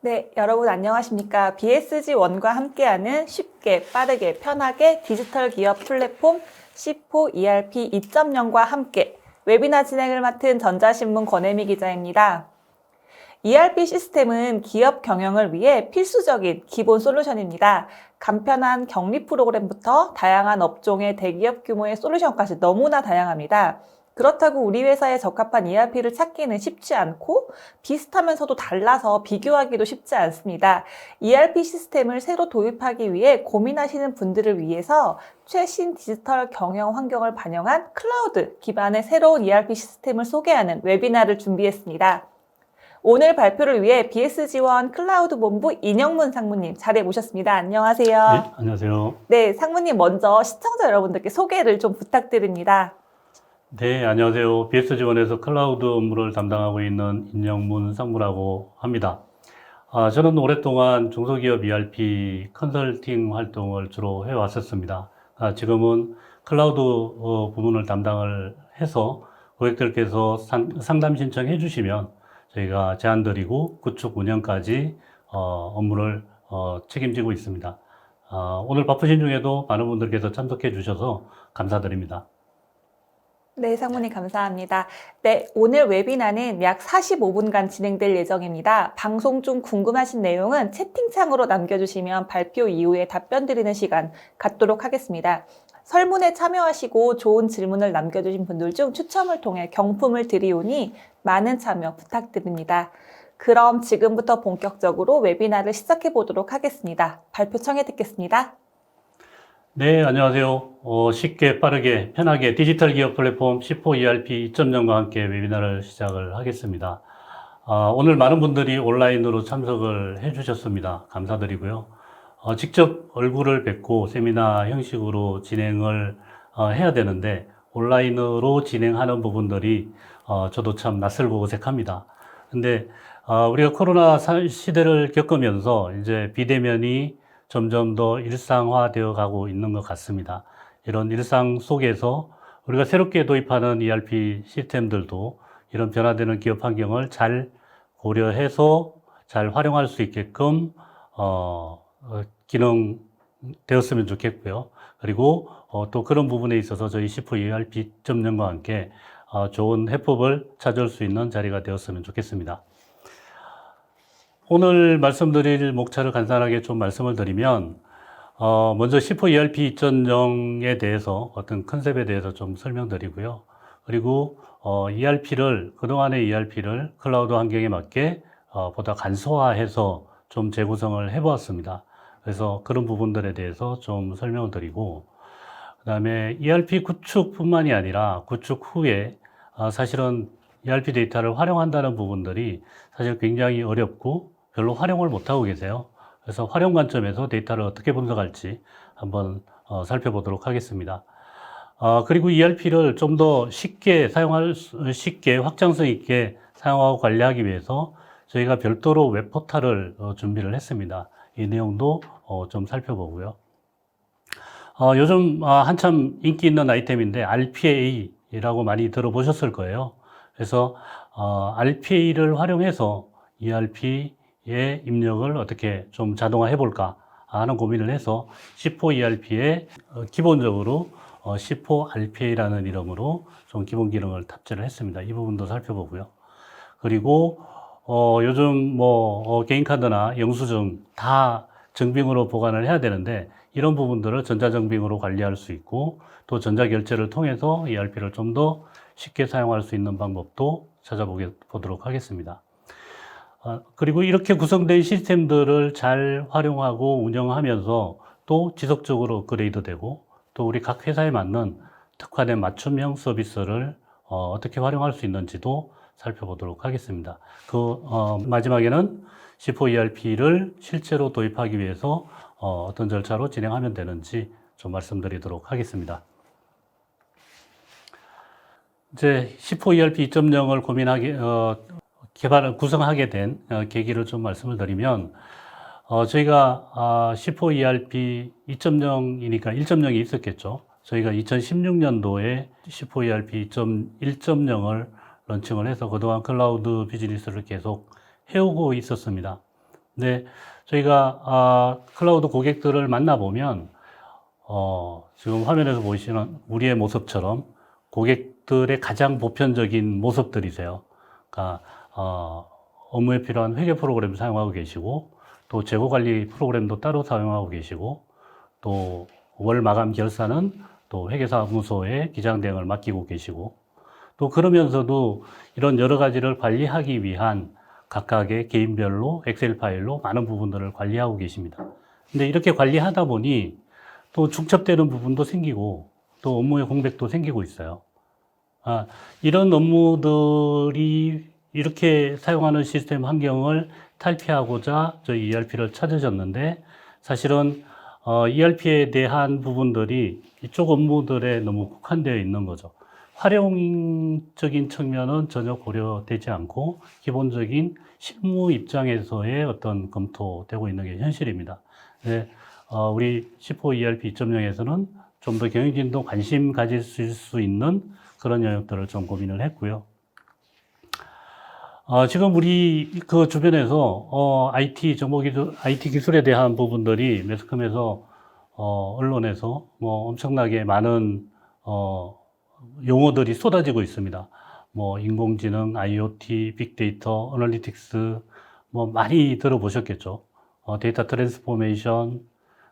네, 여러분 안녕하십니까? BSG1과 함께하는 쉽게, 빠르게, 편하게 디지털 기업 플랫폼 C4 ERP 2.0과 함께 웨비나 진행을 맡은 전자신문 권혜미 기자입니다. ERP 시스템은 기업 경영을 위해 필수적인 기본 솔루션입니다. 간편한 격리 프로그램부터 다양한 업종의 대기업 규모의 솔루션까지 너무나 다양합니다. 그렇다고 우리 회사에 적합한 ERP를 찾기는 쉽지 않고 비슷하면서도 달라서 비교하기도 쉽지 않습니다. ERP 시스템을 새로 도입하기 위해 고민하시는 분들을 위해서 최신 디지털 경영 환경을 반영한 클라우드 기반의 새로운 ERP 시스템을 소개하는 웨비나를 준비했습니다. 오늘 발표를 위해 BSG1 클라우드 본부 이영문 상무님 자리에 모셨습니다. 안녕하세요. 네, 안녕하세요. 네, 상무님 먼저 시청자 여러분들께 소개를 좀 부탁드립니다. 네, 안녕하세요. BSG1에서 클라우드 업무를 담당하고 있는 인영문 상무라고 합니다. 저는 오랫동안 중소기업 ERP 컨설팅 활동을 주로 해왔었습니다. 지금은 클라우드 부문을 담당을 해서 고객들께서 상담 신청해 주시면 저희가 제안 드리고 구축 운영까지 업무를 책임지고 있습니다. 오늘 바쁘신 중에도 많은 분들께서 참석해 주셔서 감사드립니다. 네, 상무님 감사합니다. 네, 오늘 웨비나는 약 45분간 진행될 예정입니다. 방송 중 궁금하신 내용은 채팅창으로 남겨주시면 발표 이후에 답변 드리는 시간 갖도록 하겠습니다. 설문에 참여하시고 좋은 질문을 남겨주신 분들 중 추첨을 통해 경품을 드리오니 많은 참여 부탁드립니다. 그럼 지금부터 본격적으로 웨비나를 시작해 보도록 하겠습니다. 발표 청해 듣겠습니다. 네, 안녕하세요. 쉽게 빠르게 편하게 디지털 기업 플랫폼 C4 ERP 2.0과 함께 웨비나를 시작을 하겠습니다. 오늘 많은 분들이 온라인으로 참석을 해주셨습니다. 감사드리고요. 직접 얼굴을 뵙고 세미나 형식으로 진행을 해야 되는데 온라인으로 진행하는 부분들이 저도 참 낯설고 어색합니다. 근데 우리가 코로나 시대를 겪으면서 이제 비대면이 점점 더 일상화되어 가고 있는 것 같습니다. 이런 일상 속에서 우리가 새롭게 도입하는 ERP 시스템들도 이런 변화되는 기업 환경을 잘 고려해서 잘 활용할 수 있게끔 기능되었으면 좋겠고요. 그리고 또 그런 부분에 있어서 저희 C4 ERP 2.0과 함께 좋은 해법을 찾을 수 있는 자리가 되었으면 좋겠습니다. 오늘 말씀드릴 목차를 간단하게 좀 말씀을 드리면 먼저 C4 ERP 2.0에 대해서 어떤 컨셉에 대해서 좀 설명드리고요. 그리고 그동안의 ERP를 클라우드 환경에 맞게 보다 간소화해서 좀 재구성을 해보았습니다. 그래서 그런 부분들에 대해서 좀 설명을 드리고, 그 다음에 ERP 구축뿐만이 아니라 구축 후에 사실은 ERP 데이터를 활용한다는 부분들이 사실 굉장히 어렵고 별로 활용을 못하고 계세요. 그래서 활용 관점에서 데이터를 어떻게 분석할지 한번 살펴보도록 하겠습니다. 그리고 ERP를 좀 더 쉽게 확장성 있게 사용하고 관리하기 위해서 저희가 별도로 웹포탈을 준비를 했습니다. 이 내용도 좀 살펴보고요. 요즘 한참 인기 있는 아이템인데 RPA라고 많이 들어보셨을 거예요. 그래서 RPA를 활용해서 ERP의 입력을 어떻게 좀 자동화해 볼까 하는 고민을 해서 C4 ERP에 기본적으로 C4 RPA라는 이름으로 좀 기본 기능을 탑재를 했습니다. 이 부분도 살펴보고요. 그리고 요즘 개인카드나 영수증 다 정빙으로 보관을 해야 되는데 이런 부분들을 전자정빙으로 관리할 수 있고 또 전자결제를 통해서 ERP를 좀 더 쉽게 사용할 수 있는 방법도 찾아보도록 하겠습니다. 그리고 이렇게 구성된 시스템들을 잘 활용하고 운영하면서 또 지속적으로 업그레이드 되고 또 우리 각 회사에 맞는 특화된 맞춤형 서비스를 어떻게 활용할 수 있는지도 살펴보도록 하겠습니다. 마지막에는 C4 ERP를 실제로 도입하기 위해서 어떤 절차로 진행하면 되는지 좀 말씀드리도록 하겠습니다. 이제 C4 ERP 2.0을 구성하게 된 계기를 좀 말씀을 드리면, 저희가 C4 ERP 2.0이니까 1.0이 있었겠죠. 저희가 2016년도에 C4 ERP 2.1.0을 런칭을 해서 그동안 클라우드 비즈니스를 계속 해오고 있었습니다. 네, 저희가 클라우드 고객들을 만나보면 지금 화면에서 보이시는 우리의 모습처럼 고객들의 가장 보편적인 모습들이세요. 그러니까 업무에 필요한 회계 프로그램 사용하고 계시고, 또 재고 관리 프로그램도 따로 사용하고 계시고, 또 월 마감 결산은 또 회계사무소에 기장 대행을 맡기고 계시고, 또 그러면서도 이런 여러 가지를 관리하기 위한 각각의 개인별로 엑셀 파일로 많은 부분들을 관리하고 계십니다. 근데 이렇게 관리하다 보니 또 중첩되는 부분도 생기고 또 업무의 공백도 생기고 있어요. 이런 업무들이 이렇게 사용하는 시스템 환경을 탈피하고자 저희 ERP를 찾으셨는데, 사실은 ERP에 대한 부분들이 이쪽 업무들에 너무 국한되어 있는 거죠. 활용적인 측면은 전혀 고려되지 않고 기본적인 실무 입장에서의 어떤 검토되고 있는 게 현실입니다. 네, 우리 C4 ERP 2.0에서는 좀 더 경영진도 관심 가질 수 있는 그런 영역들을 좀 고민을 했고요. 지금 우리 그 주변에서 IT 정보기술, IT 기술에 대한 부분들이 매스컴에서 언론에서 뭐 엄청나게 많은 용어들이 쏟아지고 있습니다. 뭐 인공지능, IoT, 빅데이터, 어널리틱스 뭐 많이 들어보셨겠죠. 데이터 트랜스포메이션.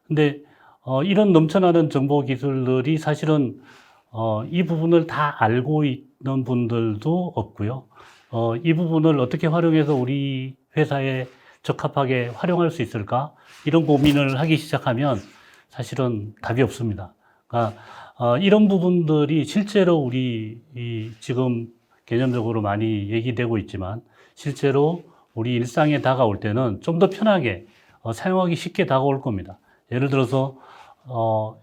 근데 이런 넘쳐나는 정보 기술들이 사실은 이 부분을 다 알고 있는 분들도 없고요. 이 부분을 어떻게 활용해서 우리 회사에 적합하게 활용할 수 있을까? 이런 고민을 하기 시작하면 사실은 답이 없습니다. 그러니까 이런 부분들이 실제로 우리 지금 개념적으로 많이 얘기되고 있지만 실제로 우리 일상에 다가올 때는 좀 더 편하게 사용하기 쉽게 다가올 겁니다. 예를 들어서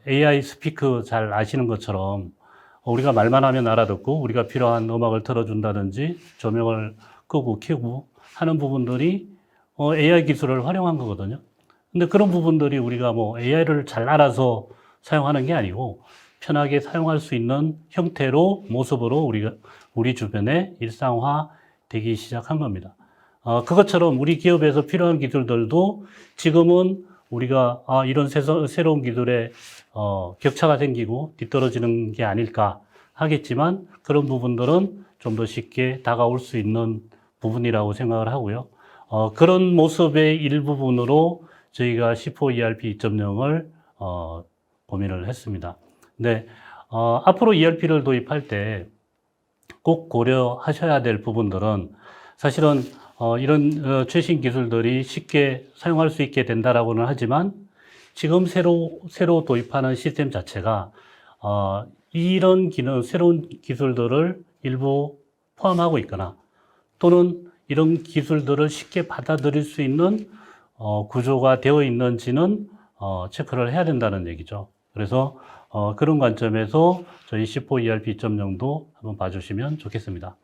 AI 스피크 잘 아시는 것처럼 우리가 말만 하면 알아듣고 우리가 필요한 음악을 틀어준다든지 조명을 끄고 켜고 하는 부분들이 AI 기술을 활용한 거거든요. 근데 그런 부분들이 우리가 뭐 AI를 잘 알아서 사용하는 게 아니고 편하게 사용할 수 있는 형태로 모습으로 우리 주변에 일상화 되기 시작한 겁니다. 그것처럼 우리 기업에서 필요한 기술들도 지금은 우리가 이런 새로운 기술에 격차가 생기고 뒤떨어지는 게 아닐까 하겠지만 그런 부분들은 좀 더 쉽게 다가올 수 있는 부분이라고 생각을 하고요. 그런 모습의 일부분으로 저희가 C4 ERP 2.0을 고민을 했습니다. 근데 앞으로 ERP를 도입할 때 꼭 고려하셔야 될 부분들은 사실은 이런 최신 기술들이 쉽게 사용할 수 있게 된다라고는 하지만 지금 새로 도입하는 시스템 자체가 이런 새로운 기술들을 일부 포함하고 있거나 또는 이런 기술들을 쉽게 받아들일 수 있는 구조가 되어 있는지는 체크를 해야 된다는 얘기죠. 그래서 그런 관점에서 저희 C4 ERP 2.0도 한번 봐주시면 좋겠습니다.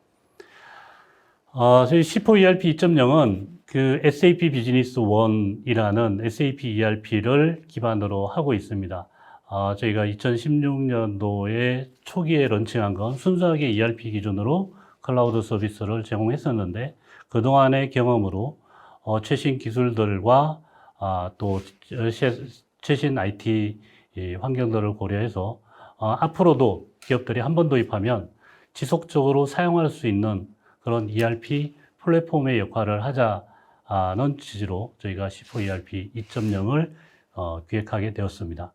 저희 C4 ERP 2.0은 그 SAP 비즈니스 1이라는 SAP ERP를 기반으로 하고 있습니다. 저희가 2016년도에 초기에 런칭한 건 순수하게 ERP 기준으로 클라우드 서비스를 제공했었는데 그동안의 경험으로 최신 기술들과 또 최신 IT 환경들을 고려해서 앞으로도 기업들이 한번 도입하면 지속적으로 사용할 수 있는 그런 ERP 플랫폼의 역할을 하자는 취지로 저희가 C4 ERP 2.0을 기획하게 되었습니다.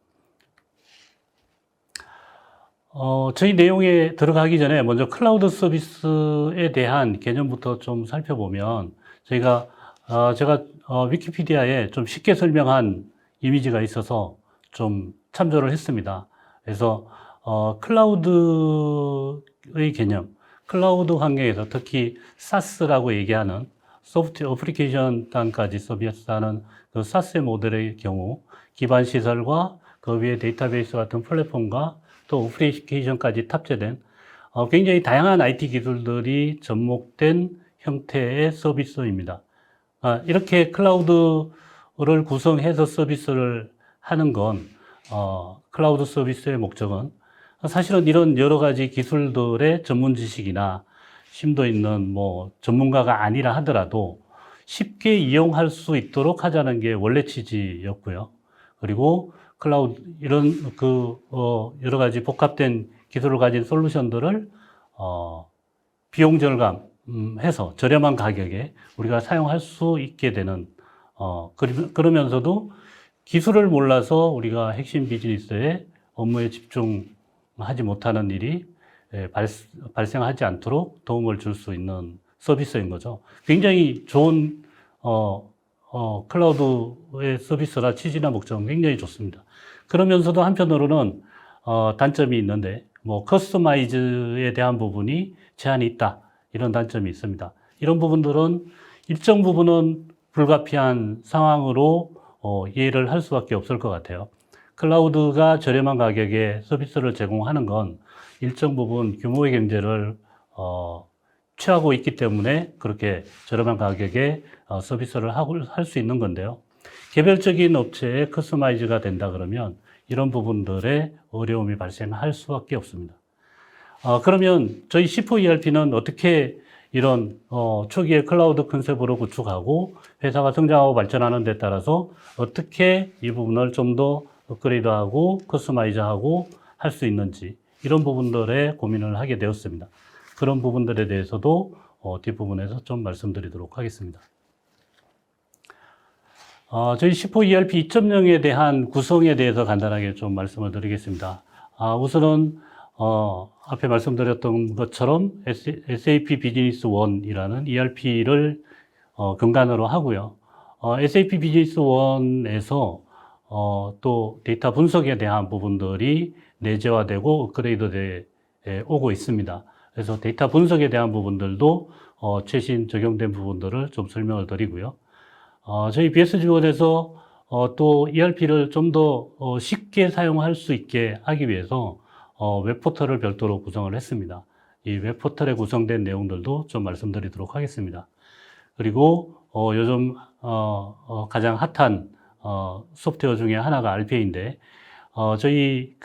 저희 내용에 들어가기 전에 먼저 클라우드 서비스에 대한 개념부터 좀 살펴보면 제가 위키피디아에 좀 쉽게 설명한 이미지가 있어서 좀 참조를 했습니다. 그래서 클라우드의 개념, 클라우드 환경에서 특히 SaaS라고 얘기하는 소프트웨어 어플리케이션 단까지 서비스하는 그 SaaS 모델의 경우 기반 시설과 그 위에 데이터베이스 같은 플랫폼과 또 어플리케이션까지 탑재된 굉장히 다양한 IT 기술들이 접목된 형태의 서비스입니다. 이렇게 클라우드를 구성해서 서비스를 하는 건 클라우드 서비스의 목적은 사실은 이런 여러 가지 기술들의 전문 지식이나 심도 있는 뭐 전문가가 아니라 하더라도 쉽게 이용할 수 있도록 하자는 게 원래 취지였고요. 그리고 클라우드 이런 여러 가지 복합된 기술을 가진 솔루션들을 비용 절감해서 저렴한 가격에 우리가 사용할 수 있게 되는 그러면서도 기술을 몰라서 우리가 핵심 비즈니스에 업무에 집중하지 못하는 일이 발생하지 않도록 도움을 줄 수 있는 서비스인 거죠. 굉장히 좋은 클라우드의 서비스라 취지나 목적은 굉장히 좋습니다. 그러면서도 한편으로는 단점이 있는데 뭐 커스터마이즈에 대한 부분이 제한이 있다, 이런 단점이 있습니다. 이런 부분들은 일정 부분은 불가피한 상황으로 이해를 할 수밖에 없을 것 같아요. 클라우드가 저렴한 가격에 서비스를 제공하는 건 일정 부분 규모의 경제를 취하고 있기 때문에 그렇게 저렴한 가격에 서비스를 할 수 있는 건데요. 개별적인 업체에 커스터마이즈가 된다 그러면 이런 부분들의 어려움이 발생할 수밖에 없습니다. 그러면 저희 C4 ERP는 어떻게 이런 초기에 클라우드 컨셉으로 구축하고 회사가 성장하고 발전하는 데 따라서 어떻게 이 부분을 좀 더 업그레이드하고 커스터마이즈하고 할 수 있는지, 이런 부분들에 고민을 하게 되었습니다. 그런 부분들에 대해서도 뒷부분에서 좀 말씀드리도록 하겠습니다. 저희 C4 ERP 2.0에 대한 구성에 대해서 간단하게 좀 말씀을 드리겠습니다. 우선은 앞에 말씀드렸던 것처럼 SAP 비즈니스 1이라는 ERP를 근간으로 하고요. SAP 비즈니스 1에서 또 데이터 분석에 대한 부분들이 내재화되고 업그레이드 오고 있습니다. 그래서 데이터 분석에 대한 부분들도 최신 적용된 부분들을 좀 설명을 드리고요. 저희 BS지원에서 또 ERP를 좀 더 쉽게 사용할 수 있게 하기 위해서 웹포털을 별도로 구성을 했습니다. 이 웹포털에 구성된 내용들도 좀 말씀드리도록 하겠습니다. 그리고 요즘 가장 핫한 소프트웨어 중에 하나가 RPA인데 저희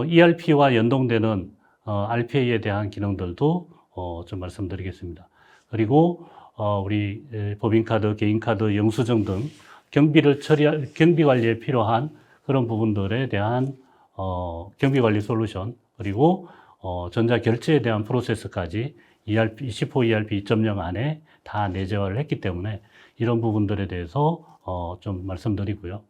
ERP와 연동되는 RPA에 대한 기능들도 좀 말씀드리겠습니다. 그리고 우리 법인카드, 개인카드, 영수증 등 경비 관리에 필요한 그런 부분들에 대한 경비 관리 솔루션, 그리고 전자결제에 대한 프로세스까지 C4 ERP 2.0 안에 다 내재화를 했기 때문에 이런 부분들에 대해서 좀 말씀드리고요.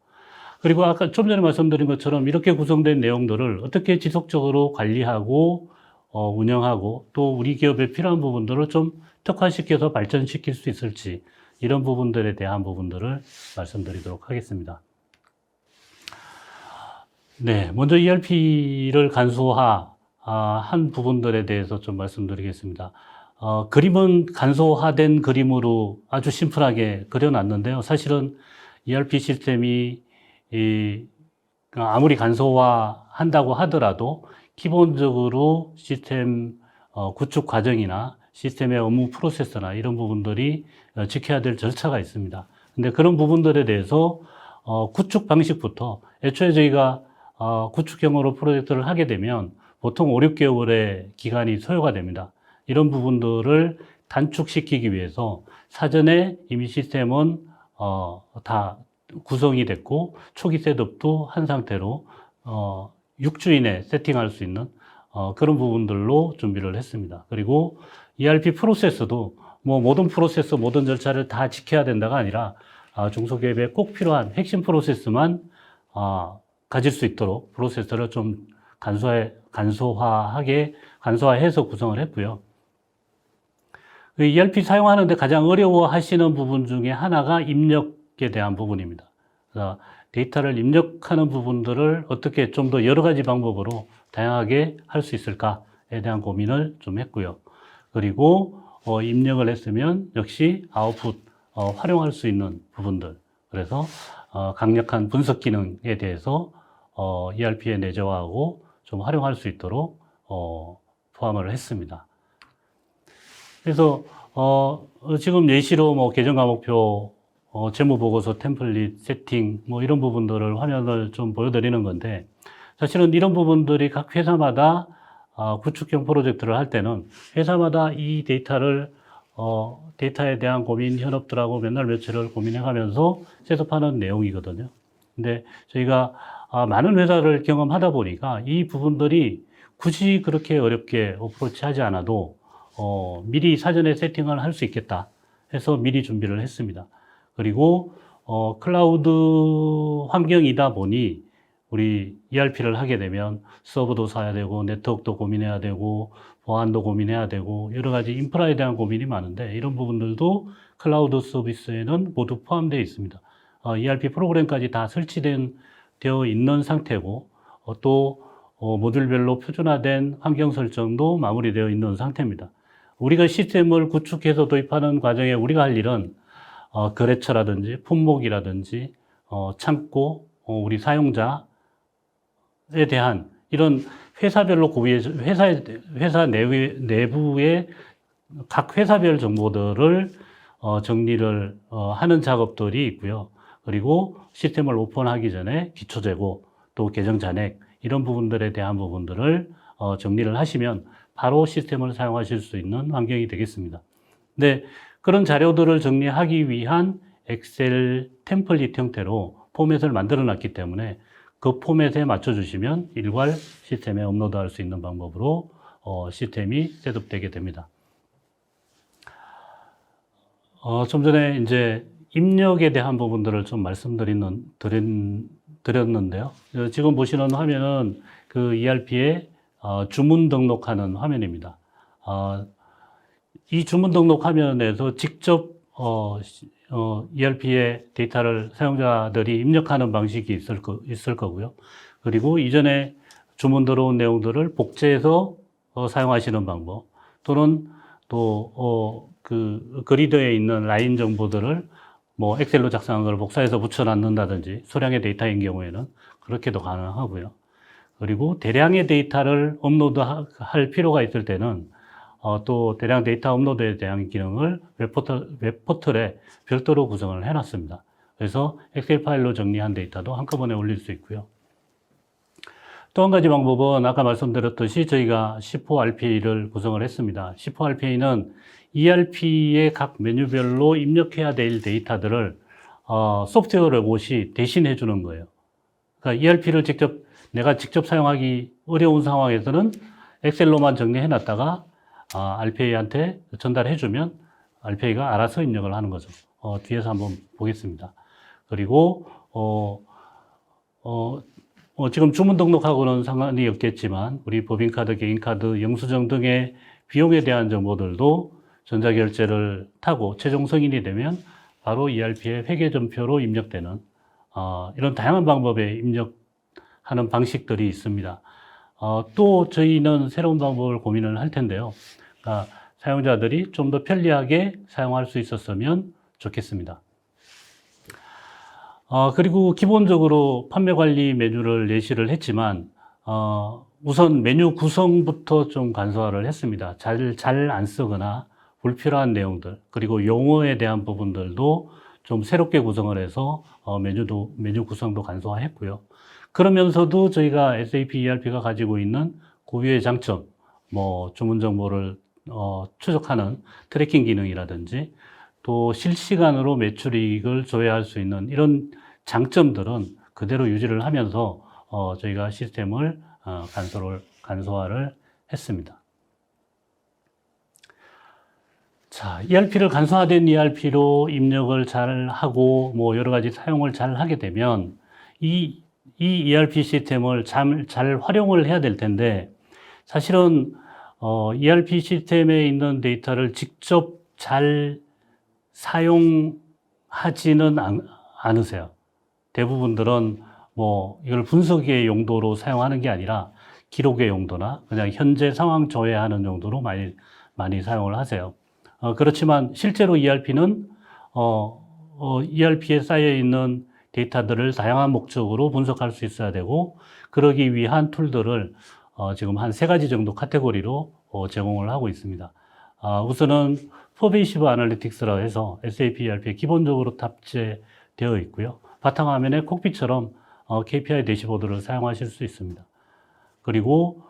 그리고 아까 좀 전에 말씀드린 것처럼 이렇게 구성된 내용들을 어떻게 지속적으로 관리하고 운영하고 또 우리 기업에 필요한 부분들을 좀 특화시켜서 발전시킬 수 있을지, 이런 부분들에 대한 부분들을 말씀드리도록 하겠습니다. 네, 먼저 ERP를 간소화한 부분들에 대해서 좀 말씀드리겠습니다. 그림은 간소화된 그림으로 아주 심플하게 그려놨는데요. 사실은 ERP 시스템이 아무리 간소화한다고 하더라도 기본적으로 시스템 구축 과정이나 시스템의 업무 프로세스나 이런 부분들이 지켜야 될 절차가 있습니다. 근데 그런 부분들에 대해서 구축 방식부터, 애초에 저희가 구축형으로 프로젝트를 하게 되면 보통 5, 6개월의 기간이 소요가 됩니다. 이런 부분들을 단축시키기 위해서 사전에 이미 시스템은 다 구성이 됐고 초기 셋업도 한 상태로 6주 이내 세팅할 수 있는 그런 부분들로 준비를 했습니다. 그리고 ERP 프로세스도 뭐 모든 프로세스, 모든 절차를 다 지켜야 된다가 아니라 중소기업에 꼭 필요한 핵심 프로세스만 가질 수 있도록 프로세스를 좀 간소화해서 구성을 했고요. ERP 사용하는데 가장 어려워하시는 부분 중에 하나가 입력에 대한 부분입니다. 그래서 데이터를 입력하는 부분들을 어떻게 좀 더 여러 가지 방법으로 다양하게 할 수 있을까에 대한 고민을 좀 했고요. 그리고 입력을 했으면 역시 아웃풋 활용할 수 있는 부분들, 그래서 강력한 분석 기능에 대해서 ERP에 내재화하고 좀 활용할 수 있도록 포함을 했습니다. 그래서 지금 예시로 뭐 계정 과목표, 재무보고서 템플릿 세팅 뭐 이런 부분들을 화면을 좀 보여드리는 건데, 사실은 이런 부분들이 각 회사마다 구축형 프로젝트를 할 때는 회사마다 이 데이터를 데이터에 대한 고민 현업들하고 맨날 며칠을 고민해가면서 셋업하는 내용이거든요. 근데 저희가 많은 회사를 경험하다 보니까 이 부분들이 굳이 그렇게 어렵게 어프로치 하지 않아도 미리 사전에 세팅을 할 수 있겠다 해서 미리 준비를 했습니다. 그리고 클라우드 환경이다 보니 우리 ERP를 하게 되면 서버도 사야 되고 네트워크도 고민해야 되고 보안도 고민해야 되고 여러 가지 인프라에 대한 고민이 많은데 이런 부분들도 클라우드 서비스에는 모두 포함되어 있습니다. ERP 프로그램까지 다 되어 있는 상태고 또 모듈별로 표준화된 환경 설정도 마무리되어 있는 상태입니다. 우리가 시스템을 구축해서 도입하는 과정에 우리가 할 일은 거래처라든지 품목이라든지 창고, 우리 사용자에 대한 이런 회사별로 회사 내부의 각 회사별 정보들을 정리를 하는 작업들이 있고요. 그리고 시스템을 오픈하기 전에 기초 재고, 또 계정 잔액 이런 부분들에 대한 부분들을 정리를 하시면 바로 시스템을 사용하실 수 있는 환경이 되겠습니다. 네, 그런 자료들을 정리하기 위한 엑셀 템플릿 형태로 포맷을 만들어 놨기 때문에 그 포맷에 맞춰주시면 일괄 시스템에 업로드할 수 있는 방법으로 시스템이 셋업되게 됩니다. 좀 전에 이제 입력에 대한 부분들을 좀 드렸는데요. 지금 보시는 화면은 그 ERP에 주문 등록하는 화면입니다. 이 주문 등록 화면에서 직접 ERP의 데이터를 사용자들이 입력하는 방식이 있을 거고요. 그리고 이전에 주문 들어온 내용들을 복제해서 사용하시는 방법, 또는 또 그 그리드에 있는 라인 정보들을 뭐 엑셀로 작성한 걸 복사해서 붙여넣는다든지 소량의 데이터인 경우에는 그렇게도 가능하고요. 그리고 대량의 데이터를 업로드할 필요가 있을 때는 또 대량 데이터 업로드에 대한 기능을 웹포털에 별도로 구성을 해놨습니다. 그래서 엑셀 파일로 정리한 데이터도 한꺼번에 올릴 수 있고요. 또 한 가지 방법은 아까 말씀드렸듯이 저희가 C4RPA를 구성을 했습니다. C4RPA는 ERP의 각 메뉴별로 입력해야 될 데이터들을 소프트웨어 로봇이 대신해 주는 거예요. 그러니까 ERP를 내가 직접 사용하기 어려운 상황에서는 엑셀로만 정리해 놨다가 RPA한테 전달해 주면 RPA가 알아서 입력을 하는 거죠. 뒤에서 한번 보겠습니다. 그리고 지금 주문 등록하고는 상관이 없겠지만 우리 법인카드, 개인카드, 영수증 등의 비용에 대한 정보들도 전자결제를 타고 최종 승인이 되면 바로 ERP의 회계전표로 입력되는 이런 다양한 방법의 입력하는 방식들이 있습니다. 또 저희는 새로운 방법을 고민을 할 텐데요. 사용자들이 좀 더 편리하게 사용할 수 있었으면 좋겠습니다. 그리고 기본적으로 판매 관리 메뉴를 예시를 했지만 우선 메뉴 구성부터 좀 간소화를 했습니다. 잘 안 쓰거나 불필요한 내용들, 그리고 용어에 대한 부분들도 좀 새롭게 구성을 해서 메뉴 구성도 간소화했고요. 그러면서도 저희가 SAP ERP가 가지고 있는 고유의 장점, 뭐 주문 정보를 추적하는 트래킹 기능이라든지 또 실시간으로 매출이익을 조회할 수 있는 이런 장점들은 그대로 유지를 하면서 저희가 시스템을 간소화를 했습니다. 자, ERP를 간소화된 ERP로 입력을 잘 하고 뭐 여러 가지 사용을 잘 하게 되면 이 ERP 시스템을 잘 활용을 해야 될 텐데 사실은 ERP 시스템에 있는 데이터를 직접 잘 사용하지는 않으세요. 대부분들은 뭐 이걸 분석의 용도로 사용하는 게 아니라 기록의 용도나 그냥 현재 상황 조회하는 용도로 많이 사용을 하세요. 그렇지만 실제로 ERP는 ERP에 쌓여 있는 데이터들을 다양한 목적으로 분석할 수 있어야 되고 그러기 위한 툴들을 지금 한 3가지 정도 카테고리로 제공을 하고 있습니다. 우선은 퍼베이시브 아널리틱스라고 해서 SAP ERP에 기본적으로 탑재되어 있고요. 바탕화면에 콕핏처럼 KPI 대시보드를 사용하실 수 있습니다. 그리고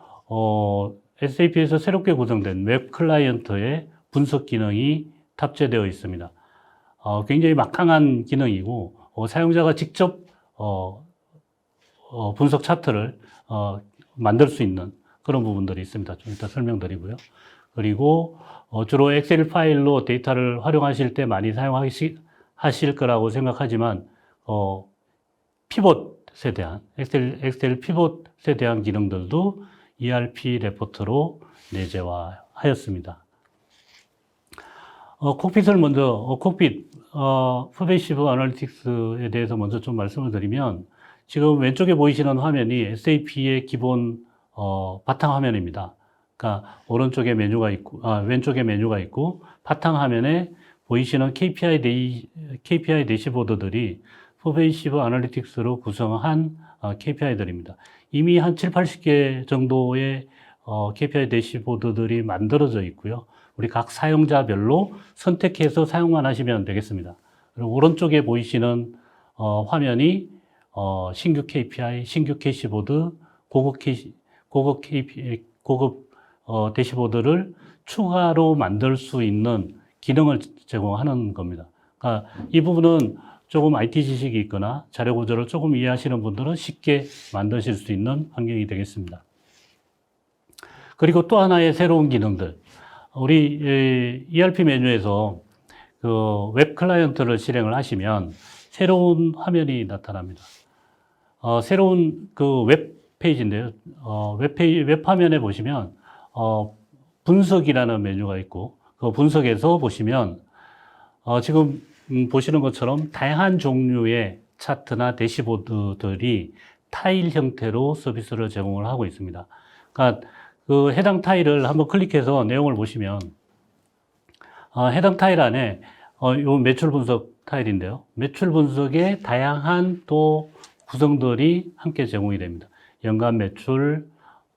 SAP에서 새롭게 구성된 웹 클라이언트의 분석 기능이 탑재되어 있습니다. 굉장히 막강한 기능이고 사용자가 직접 분석 차트를 만들 수 있는 그런 부분들이 있습니다. 좀 이따 설명드리고요. 그리고 주로 엑셀 파일로 데이터를 활용하실 때 많이 사용하실 거라고 생각하지만 피봇에 대한 엑셀 피봇에 대한 기능들도 ERP 레포트로 내재화하였습니다. 콕핏을 먼저 퍼베이시브 애널리틱스에 대해서 먼저 좀 말씀을 드리면 지금 왼쪽에 보이시는 화면이 SAP의 기본 바탕 화면입니다. 그러니까 오른쪽에 메뉴가 있고 왼쪽에 메뉴가 있고 바탕 화면에 보이시는 KPI 대시보드들이 퍼베이시브 애널리틱스로 구성한 KPI들입니다. 이미 한 7, 80개 정도의 KPI 대시보드들이 만들어져 있고요. 우리 각 사용자별로 선택해서 사용만 하시면 되겠습니다. 그리고 오른쪽에 보이시는 화면이 신규 KPI, 신규 캐시보드, 고급 대시보드를 추가로 만들 수 있는 기능을 제공하는 겁니다. 그러니까 이 부분은 조금 IT 지식이 있거나 자료 구조를 조금 이해하시는 분들은 쉽게 만드실 수 있는 환경이 되겠습니다. 그리고 또 하나의 새로운 기능들. 우리 ERP 메뉴에서 그 웹 클라이언트를 실행을 하시면 새로운 화면이 나타납니다. 새로운 그 웹 페이지인데요. 웹 화면에 보시면 분석이라는 메뉴가 있고 그 분석에서 보시면 지금 보시는 것처럼 다양한 종류의 차트나 대시보드들이 타일 형태로 서비스를 제공을 하고 있습니다. 그러니까 그 해당 타일을 한번 클릭해서 내용을 보시면 해당 타일 안에 요 매출 분석 타일인데요. 매출 분석의 다양한 또 구성들이 함께 제공이 됩니다. 연간 매출,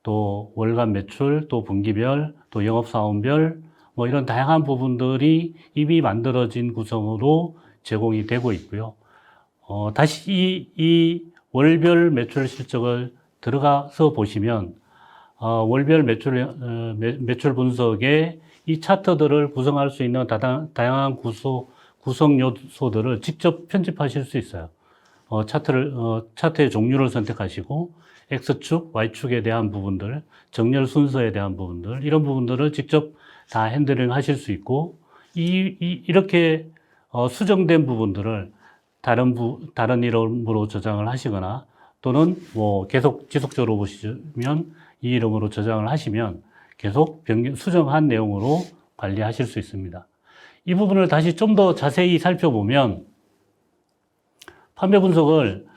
또 월간 매출, 또 분기별, 또 영업사원별 뭐 이런 다양한 부분들이 이미 만들어진 구성으로 제공이 되고 있고요. 다시 이 월별 매출 실적을 들어가서 보시면 월별 매출 분석에 이 차트들을 구성할 수 있는 다양한 구성 요소들을 직접 편집하실 수 있어요. 차트의 종류를 선택하시고 X축, Y축에 대한 부분들, 정렬 순서에 대한 부분들, 이런 부분들을 직접 다 핸들링 하실 수 있고, 이렇게 수정된 부분들을 다른 이름으로 저장을 하시거나, 또는 뭐 계속 지속적으로 보시면 이 이름으로 저장을 하시면 계속 수정한 내용으로 관리하실 수 있습니다. 이 부분을 다시 좀 더 자세히 살펴보면 판매 분석을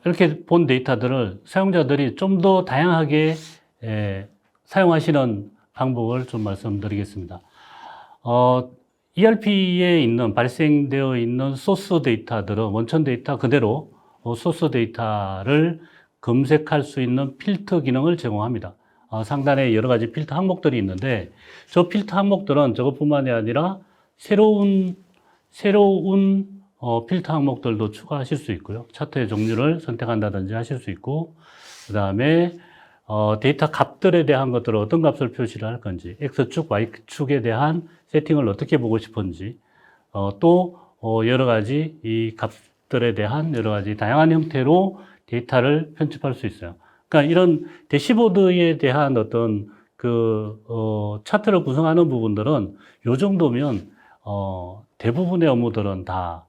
이렇게 본 데이터들을 사용자들이 좀 더 다양하게 사용하시는 방법을 좀 말씀드리겠습니다. ERP에 발생되어 있는 소스 데이터들은 원천 데이터 그대로 소스 데이터를 검색할 수 있는 필터 기능을 제공합니다. 상단에 여러 가지 필터 항목들이 있는데 저 필터 항목들은 저것뿐만이 아니라 새로운 필터 항목들도 추가하실 수 있고요. 차트의 종류를 선택한다든지 하실 수 있고, 그 다음에 데이터 값들에 대한 것들을 어떤 값을 표시를 할 건지, X축, Y축에 대한 세팅을 어떻게 보고 싶은지, 또 여러 가지 이 값들에 대한 여러 가지 다양한 형태로 데이터를 편집할 수 있어요. 그러니까 이런 대시보드에 대한 어떤 차트를 구성하는 부분들은 요 정도면 대부분의 업무들은 다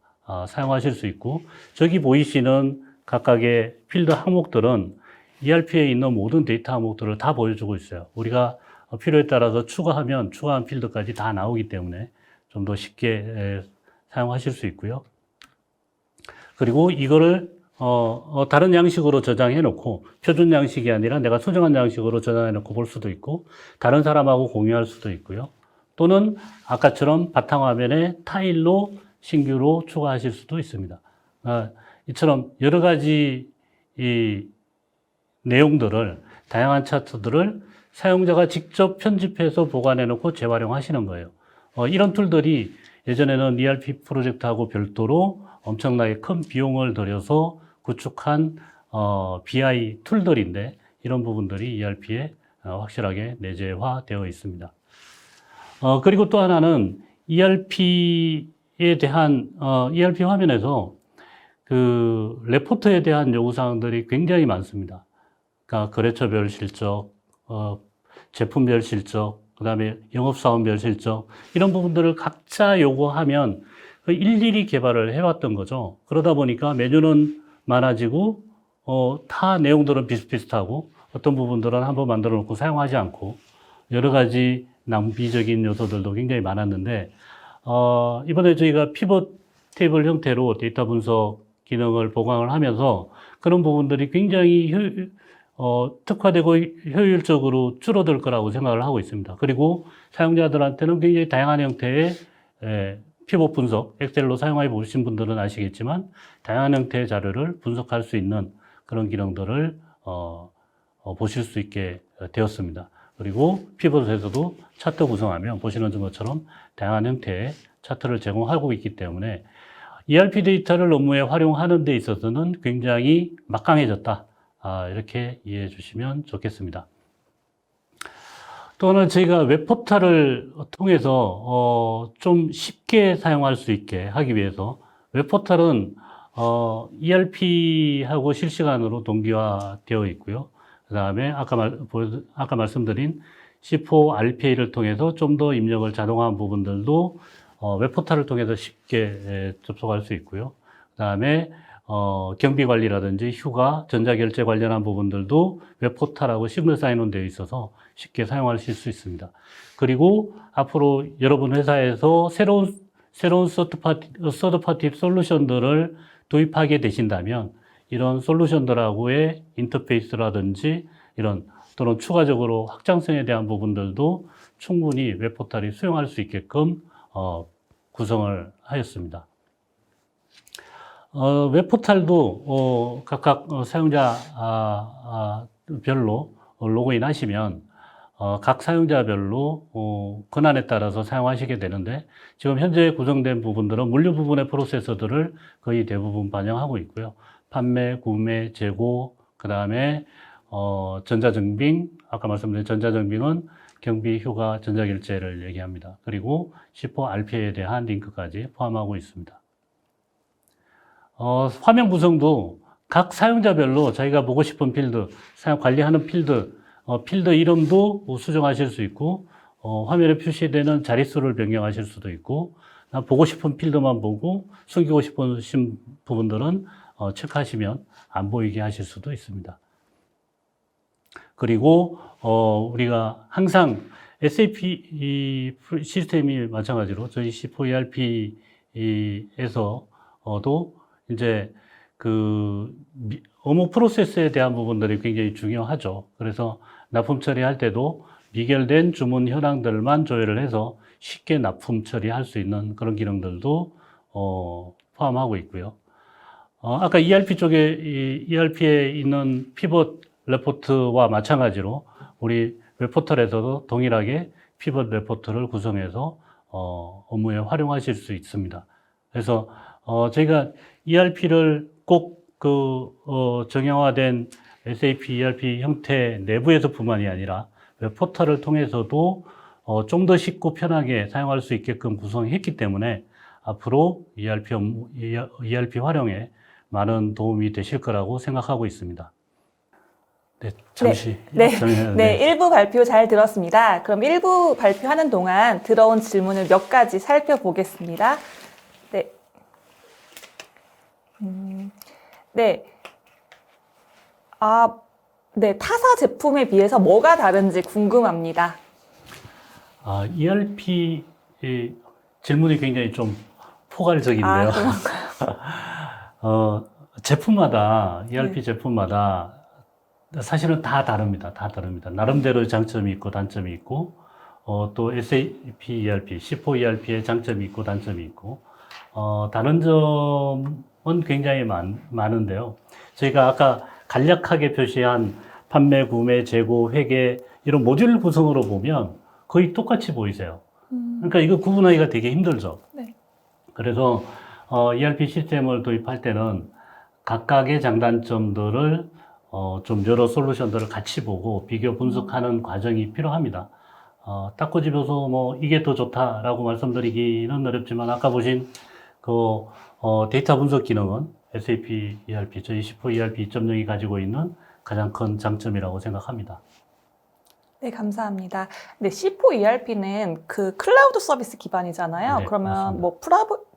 사용하실 수 있고, 저기 보이시는 각각의 필드 항목들은 ERP에 있는 모든 데이터 항목들을 다 보여주고 있어요. 우리가 필요에 따라서 추가하면 추가한 필드까지 다 나오기 때문에 좀 더 쉽게 사용하실 수 있고요. 그리고 이거를 다른 양식으로 저장해 놓고 표준 양식이 아니라 내가 수정한 양식으로 저장해 놓고 볼 수도 있고, 다른 사람하고 공유할 수도 있고요. 또는 아까처럼 바탕화면에 타일로 신규로 추가하실 수도 있습니다. 이처럼 여러 가지 이 내용들을, 다양한 차트들을 사용자가 직접 편집해서 보관해 놓고 재활용하시는 거예요. 이런 툴들이 예전에는 ERP 프로젝트하고 별도로 엄청나게 큰 비용을 들여서 구축한 BI 툴들인데, 이런 부분들이 ERP에 확실하게 내재화되어 있습니다. 그리고 또 하나는 ERP에 대한, ERP 화면에서 그 레포트에 대한 요구사항들이 굉장히 많습니다. 그러니까 거래처별 실적, 제품별 실적, 그 다음에 영업사원별 실적, 이런 부분들을 각자 요구하면 그 일일이 개발을 해왔던 거죠. 그러다 보니까 메뉴는 많아지고, 타 내용들은 비슷비슷하고, 어떤 부분들은 한번 만들어 놓고 사용하지 않고, 여러 가지 낭비적인 요소들도 굉장히 많았는데, 이번에 저희가 피벗 테이블 형태로 데이터 분석 기능을 보강을 하면서 그런 부분들이 굉장히 특화되고 효율적으로 줄어들 거라고 생각을 하고 있습니다. 그리고 사용자들한테는 굉장히 다양한 형태의 피벗 분석, 엑셀로 사용해 보신 분들은 아시겠지만 다양한 형태의 자료를 분석할 수 있는 그런 기능들을 보실 수 있게 되었습니다. 그리고 피벗에서도 차트 구성하면 보시는 것처럼 다양한 형태의 차트를 제공하고 있기 때문에 ERP 데이터를 업무에 활용하는 데 있어서는 굉장히 막강해졌다. 이렇게 이해해 주시면 좋겠습니다. 또 하나 저희가 웹포털을 통해서 좀 쉽게 사용할 수 있게 하기 위해서 웹포털은 ERP하고 실시간으로 동기화되어 있고요. 그 다음에 아까 말씀드린 C4 RPA를 통해서 좀 더 입력을 자동화한 부분들도 웹포털을 통해서 쉽게 접속할 수 있고요. 그 다음에 경비 관리라든지 휴가, 전자결제 관련한 부분들도 웹포털하고 싱글 사인온 되어 있어서 쉽게 사용하실 수 있습니다. 그리고 앞으로 여러분 회사에서 새로운 서드파티 솔루션들을 도입하게 되신다면 이런 솔루션들하고의 인터페이스라든지 이런 또는 추가적으로 확장성에 대한 부분들도 충분히 웹포털이 수용할 수 있게끔 구성을 하였습니다. 웹포털도 각각 사용자별로 로그인 하시면 각 사용자별로 권한에 따라서 사용하시게 되는데 지금 현재 구성된 부분들은 물류 부분의 프로세서들을 거의 대부분 반영하고 있고요. 판매, 구매, 재고, 그 다음에 전자증빙, 아까 말씀드린 전자증빙은 경비, 휴가, 전자결제를 얘기합니다. 그리고 C4 RPA에 대한 링크까지 포함하고 있습니다. 화면 구성도 각 사용자별로 자기가 보고 싶은 필드, 관리하는 필드 이름도 수정하실 수 있고, 화면에 표시되는 자릿수를 변경하실 수도 있고, 보고 싶은 필드만 보고 숨기고 싶으신 부분들은 체크하시면 안 보이게 하실 수도 있습니다. 그리고 우리가 항상 SAP 시스템이 마찬가지로 저희 C4 ERP에서도 이제 그 업무 프로세스에 대한 부분들이 굉장히 중요하죠. 그래서 납품 처리할 때도 미결된 주문 현황들만 조회를 해서 쉽게 납품 처리할 수 있는 그런 기능들도 포함하고 있고요. 아까 ERP 쪽에 ERP에 있는 피벗 레포트와 마찬가지로 우리 웹포털에서도 동일하게 피벗 레포트를 구성해서 업무에 활용하실 수 있습니다. 그래서 저희가 ERP를 꼭 정형화된 SAP ERP 형태 내부에서뿐만이 아니라 웹포털을 통해서도 좀 더 쉽고 편하게 사용할 수 있게끔 구성했기 때문에 앞으로 ERP 활용에 많은 도움이 되실 거라고 생각하고 있습니다. 네, 잠시. 네, 1부 발표 잘 들었습니다. 그럼 1부 발표하는 동안 들어온 질문을 몇 가지 살펴보겠습니다. 네. 네. 네, 타사 제품에 비해서 뭐가 다른지 궁금합니다. ERP 질문이 굉장히 좀 포괄적인데요. 제품마다, ERP 제품마다 사실은 다 다릅니다. 다 다릅니다. 나름대로의 장점이 있고 단점이 있고, 또 SAP ERP, C4 ERP의 장점이 있고 단점이 있고, 다른 점은 굉장히 많은데요. 저희가 아까 간략하게 표시한 판매, 구매, 재고, 회계 이런 모듈 구성으로 보면 거의 똑같이 보이세요. 그러니까 이거 구분하기가 되게 힘들죠. 네. 그래서 ERP 시스템을 도입할 때는 각각의 장단점들을 좀 여러 솔루션들을 같이 보고 비교 분석하는 과정이 필요합니다. 딱 꼬집어서 뭐 이게 더 좋다라고 말씀드리기는 어렵지만 아까 보신 그 데이터 분석 기능은 SAP ERP, 저희 C4 ERP 2.0이 가지고 있는 가장 큰 장점이라고 생각합니다. 네, 감사합니다. 네, C4 ERP는 그 클라우드 서비스 기반이잖아요. 네, 그러면 맞습니다. 뭐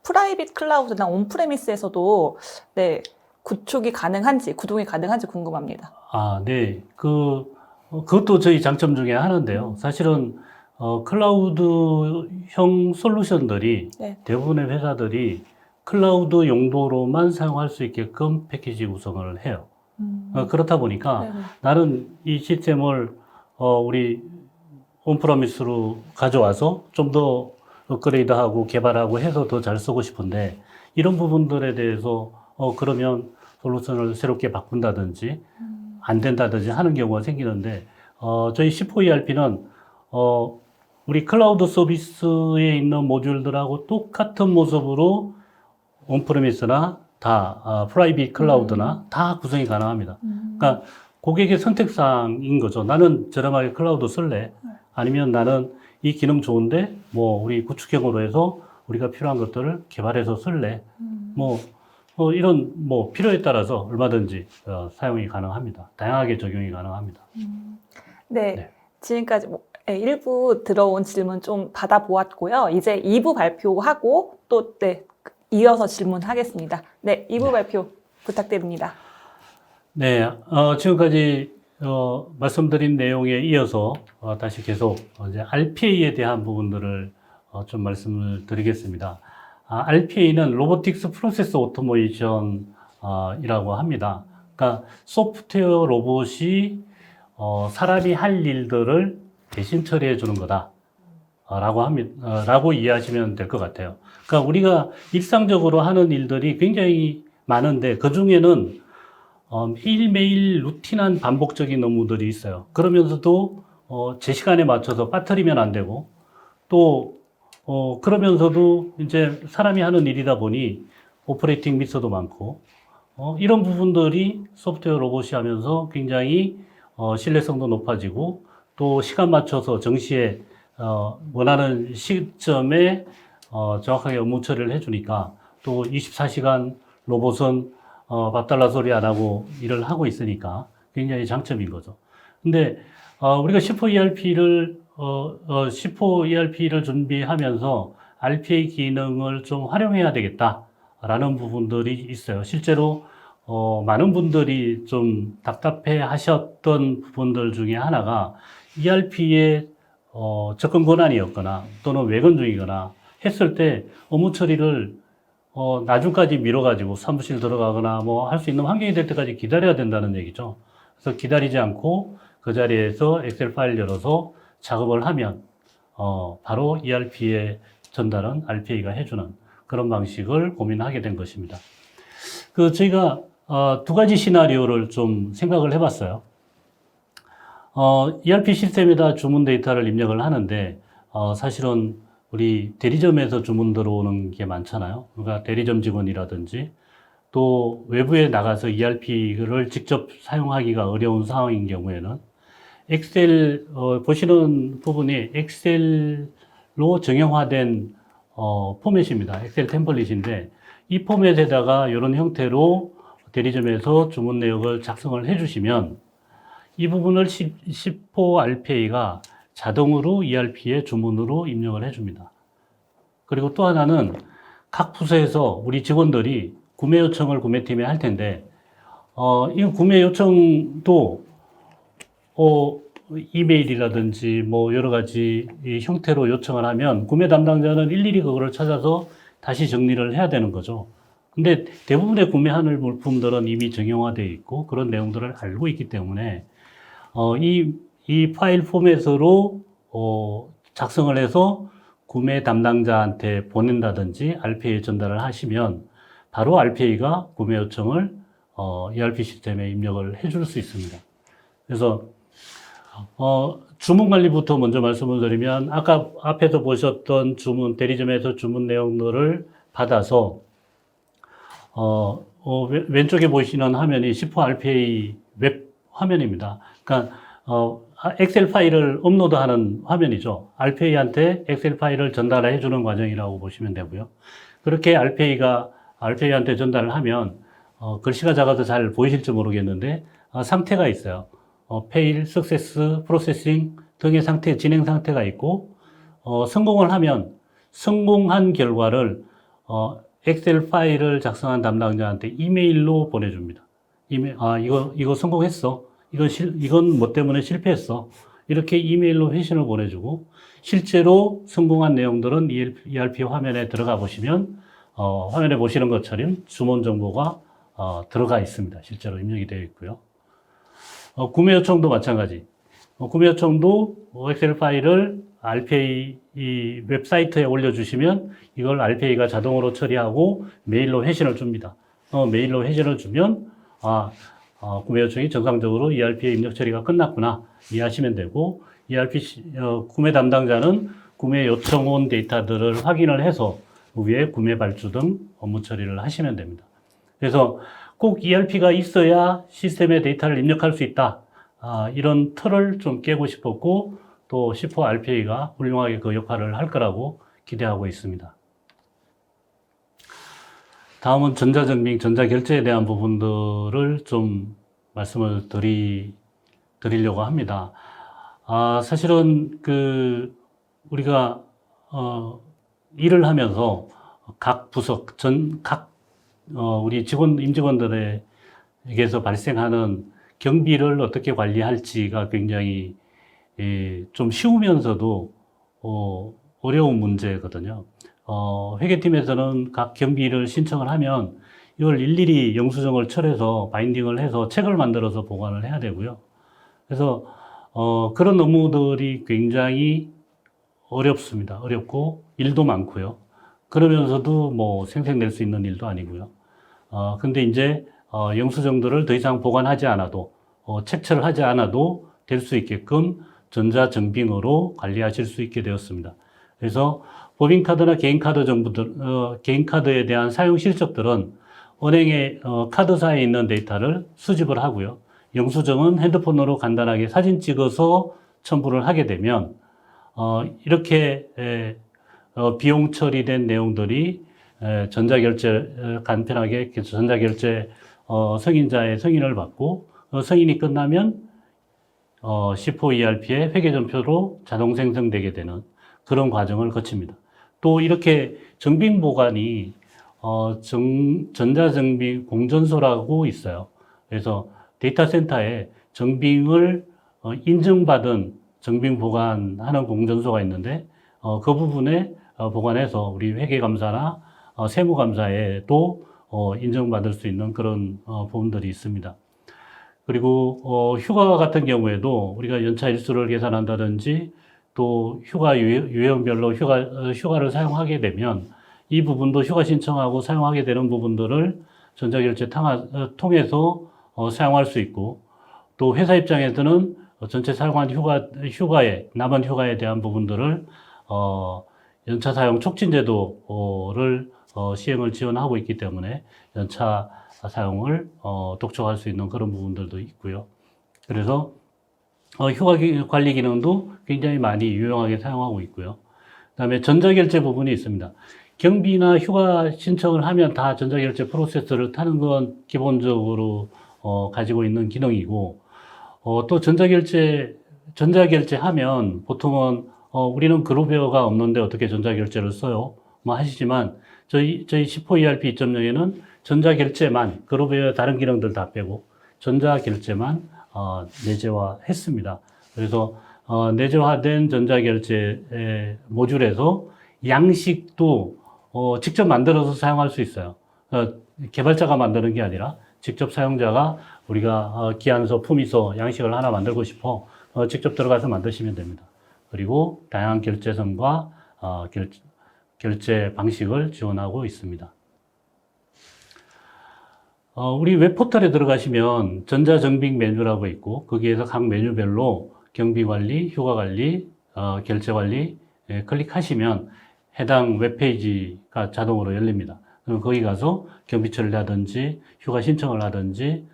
프라이빗 클라우드나 온프레미스에서도 네, 구축이 가능한지, 구동이 가능한지 궁금합니다. 네. 그것도 저희 장점 중에 하나인데요. 사실은, 클라우드형 솔루션들이 네. 대부분의 회사들이 클라우드 용도로만 사용할 수 있게끔 패키지 구성을 해요. 그렇다 보니까 네네. 나는 이 시스템을, 우리 온프라미스로 가져와서 좀 더 업그레이드하고 개발하고 해서 더 잘 쓰고 싶은데 이런 부분들에 대해서, 그러면 솔루션을 새롭게 바꾼다든지 안 된다든지 하는 경우가 생기는데, 저희 C4 ERP는, 우리 클라우드 서비스에 있는 모듈들하고 똑같은 모습으로 온프레미스나 프라이빗 클라우드나 다 구성이 가능합니다. 그러니까 고객의 선택사항인 거죠. 나는 저렴하게 클라우드 쓸래? 아니면 나는 이 기능 좋은데, 뭐, 우리 구축형으로 해서 우리가 필요한 것들을 개발해서 쓸래? 이런, 필요에 따라서 얼마든지 사용이 가능합니다. 다양하게 적용이 가능합니다. 네, 네. 지금까지 일부 들어온 질문 좀 받아보았고요. 이제 2부 발표하고 또 네, 이어서 질문하겠습니다. 네, 2부 발표 부탁드립니다. 네, 지금까지 말씀드린 내용에 이어서 다시 계속 이제 RPA에 대한 부분들을 좀 말씀을 드리겠습니다. RPA는 로보틱스 프로세스 오토메이션이라고 합니다. 그러니까 소프트웨어 로봇이 사람이 할 일들을 대신 처리해 주는 거다. 라고 이해하시면 될 것 같아요. 그러니까 우리가 일상적으로 하는 일들이 굉장히 많은데 그 중에는 매일매일 루틴한 반복적인 업무들이 있어요. 그러면서도 제 시간에 맞춰서 빠뜨리면 안 되고 또 그러면서도 이제 사람이 하는 일이다 보니 오퍼레이팅 미스도 많고 이런 부분들이 소프트웨어 로봇이 하면서 굉장히 신뢰성도 높아지고 또 시간 맞춰서 정시에 원하는 시점에 정확하게 업무 처리를 해주니까 또 24시간 로봇은 밥 달라 소리 안 하고 일을 하고 있으니까 굉장히 장점인 거죠. 근데 우리가 C4 ERP를 준비하면서 RPA 기능을 좀 활용해야 되겠다라는 부분들이 있어요. 실제로 많은 분들이 좀 답답해 하셨던 부분들 중에 하나가 ERP의 접근 권한이었거나 또는 외근 중이거나 했을 때 업무 처리를 나중까지 미뤄가지고 사무실 들어가거나 뭐 할 수 있는 환경이 될 때까지 기다려야 된다는 얘기죠. 그래서 기다리지 않고 그 자리에서 엑셀 파일 열어서 작업을 하면 바로 ERP에 전달은 RPA가 해주는 그런 방식을 고민하게 된 것입니다. 저희가 두 가지 시나리오를 좀 생각을 해봤어요. ERP 시스템에다 주문 데이터를 입력을 하는데 사실은 우리 대리점에서 주문 들어오는 게 많잖아요. 그러니까 대리점 직원이라든지 또 외부에 나가서 ERP를 직접 사용하기가 어려운 상황인 경우에는 엑셀 보시는 부분이 엑셀로 정형화된 포맷입니다. 엑셀 템플릿인데 이 포맷에다가 이런 형태로 대리점에서 주문 내역을 작성을 해주시면 이 부분을 C4 RPA가 자동으로 ERP에 주문으로 입력을 해줍니다. 그리고 또 하나는 각 부서에서 우리 직원들이 구매 요청을 구매팀에 할 텐데, 이 구매 요청도, 이메일이라든지 뭐 여러 가지 이 형태로 요청을 하면 구매 담당자는 일일이 그거를 찾아서 다시 정리를 해야 되는 거죠. 근데 대부분의 구매하는 물품들은 이미 정형화되어 있고 그런 내용들을 알고 있기 때문에, 이 파일 포맷으로 작성을 해서 구매 담당자한테 보낸다든지 RPA에 전달을 하시면 바로 RPA가 구매 요청을 ERP 시스템에 입력을 해줄 수 있습니다. 그래서 주문 관리부터 먼저 말씀을 드리면 아까 앞에서 보셨던 주문, 대리점에서 주문 내용들을 받아서 왼쪽에 보시는 화면이 C4 RPA 웹 화면입니다. 그러니까 엑셀 파일을 업로드하는 화면이죠. RPA한테 엑셀 파일을 전달해 주는 과정이라고 보시면 되고요. 그렇게 RPA한테 전달을 하면 글씨가 작아서 잘 보이실지 모르겠는데 상태가 있어요. fail, success, processing 등의 상태, 진행 상태가 있고 성공을 하면 성공한 결과를 엑셀 파일을 작성한 담당자한테 이메일로 보내줍니다. 이거 성공했어. 이건 뭐 때문에 실패했어. 이렇게 이메일로 회신을 보내주고, 실제로 성공한 내용들은 ERP 화면에 들어가 보시면, 화면에 보시는 것처럼 주문 정보가 들어가 있습니다. 실제로 입력이 되어 있고요. 구매 요청도 마찬가지. 구매 요청도 엑셀 파일을 RPA 이 웹사이트에 올려주시면 이걸 RPA가 자동으로 처리하고 메일로 회신을 줍니다. 메일로 회신을 주면 구매 요청이 정상적으로 ERP에 입력 처리가 끝났구나 이해하시면 되고, 구매 담당자는 구매 요청 온 데이터들을 확인을 해서 그 위에 구매 발주 등 업무 처리를 하시면 됩니다. 그래서 꼭 ERP가 있어야 시스템에 데이터를 입력할 수 있다. 이런 틀을 좀 깨고 싶었고, 또 C4 RPA가 훌륭하게 그 역할을 할 거라고 기대하고 있습니다. 다음은 전자증빙, 전자결제에 대한 부분들을 좀 말씀을 드리려고 합니다. 사실은 우리가 일을 하면서 각 부서, 우리 임직원들에게서 발생하는 경비를 어떻게 관리할지가 굉장히 좀 쉬우면서도 어려운 문제거든요. 회계팀에서는 각 경비를 신청을 하면 이걸 일일이 영수증을 철해서 바인딩을 해서 책을 만들어서 보관을 해야 되고요. 그래서 그런 업무들이 굉장히 어렵습니다. 어렵고 일도 많고요. 그러면서도 뭐 생색낼 수 있는 일도 아니고요. 근데 이제 영수증들을 더 이상 보관하지 않아도 책처를 하지 않아도 될 수 있게끔 전자증빙으로 관리하실 수 있게 되었습니다. 그래서 법인카드나 개인카드 개인카드에 대한 사용 실적들은 은행의 카드사에 있는 데이터를 수집을 하고요. 영수증은 핸드폰으로 간단하게 사진 찍어서 첨부를 하게 되면 이렇게 비용 처리된 내용들이 전자결제 간편하게 전자결제 승인자의 승인을 받고 승인이 끝나면 C4 ERP의 회계전표로 자동 생성되게 되는 그런 과정을 거칩니다. 또 이렇게 정빙 보관이 전자정빙 공전소라고 있어요. 그래서 데이터 센터에 정빙을 인증받은 정빙 보관하는 공전소가 있는데 그 부분에 보관해서 우리 회계감사나 세무감사에도 인정받을 수 있는 그런 부분들이 있습니다. 그리고 휴가 같은 경우에도 우리가 연차 일수를 계산한다든지 또 휴가 유형별로 휴가를 사용하게 되면 이 부분도 휴가 신청하고 사용하게 되는 부분들을 전자결제 통해서 사용할 수 있고, 또 회사 입장에서는 전체 사용한 남은 휴가에 대한 부분들을 연차 사용 촉진 제도를 시행을 지원하고 있기 때문에 연차 사용을 독촉할 수 있는 그런 부분들도 있고요. 그래서 휴가 관리 기능도 굉장히 많이 유용하게 사용하고 있고요. 그다음에 전자결제 부분이 있습니다. 경비나 휴가 신청을 하면 다 전자결제 프로세스를 타는 건 기본적으로 가지고 있는 기능이고, 또 전자결제 하면 보통은 우리는 그룹웨어가 없는데 어떻게 전자결제를 써요? 뭐 하시지만 저희 C4 ERP 2.0에는 전자결제만, 그룹웨어 다른 기능들 다 빼고 전자결제만 내재화했습니다. 그래서 내재화된 전자결제 모듈에서 양식도 직접 만들어서 사용할 수 있어요. 개발자가 만드는 게 아니라 직접 사용자가 우리가 기안서, 품위서 양식을 하나 만들고 싶어 직접 들어가서 만드시면 됩니다. 그리고 다양한 결제선과 결제 방식을 지원하고 있습니다. 우리 웹포털에 들어가시면 전자정빙 메뉴라고 있고, 거기에서 각 메뉴별로 경비관리, 휴가관리, 결제관리 클릭하시면 해당 웹페이지가 자동으로 열립니다. 그럼 거기 가서 경비 처리를 하든지 휴가 신청을 하든지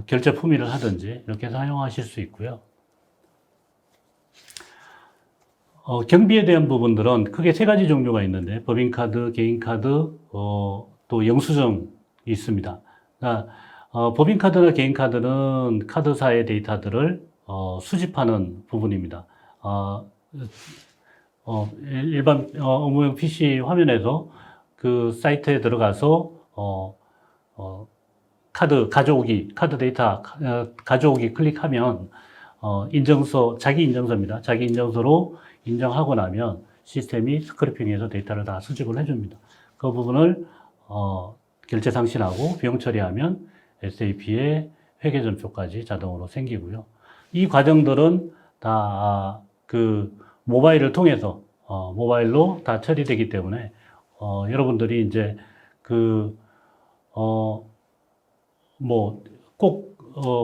결제 품위를 하든지 이렇게 사용하실 수 있고요. 경비에 대한 부분들은 크게 세 가지 종류가 있는데 법인카드, 개인카드, 또 영수증이 있습니다. 그러니까 법인카드나 개인카드는 카드사의 데이터들을 수집하는 부분입니다. 일반 업무용 PC 화면에서 그 사이트에 들어가서 카드 데이터 가져오기 클릭하면 인증서, 자기 인증서입니다. 자기 인증서로 인정하고 나면 시스템이 스크래핑해서 데이터를 다 수집을 해줍니다. 그 부분을 결제 상신하고 비용 처리하면 SAP의 회계전표까지 자동으로 생기고요. 이 과정들은 다 그 모바일을 통해서 모바일로 다 처리되기 때문에 여러분들이 이제 꼭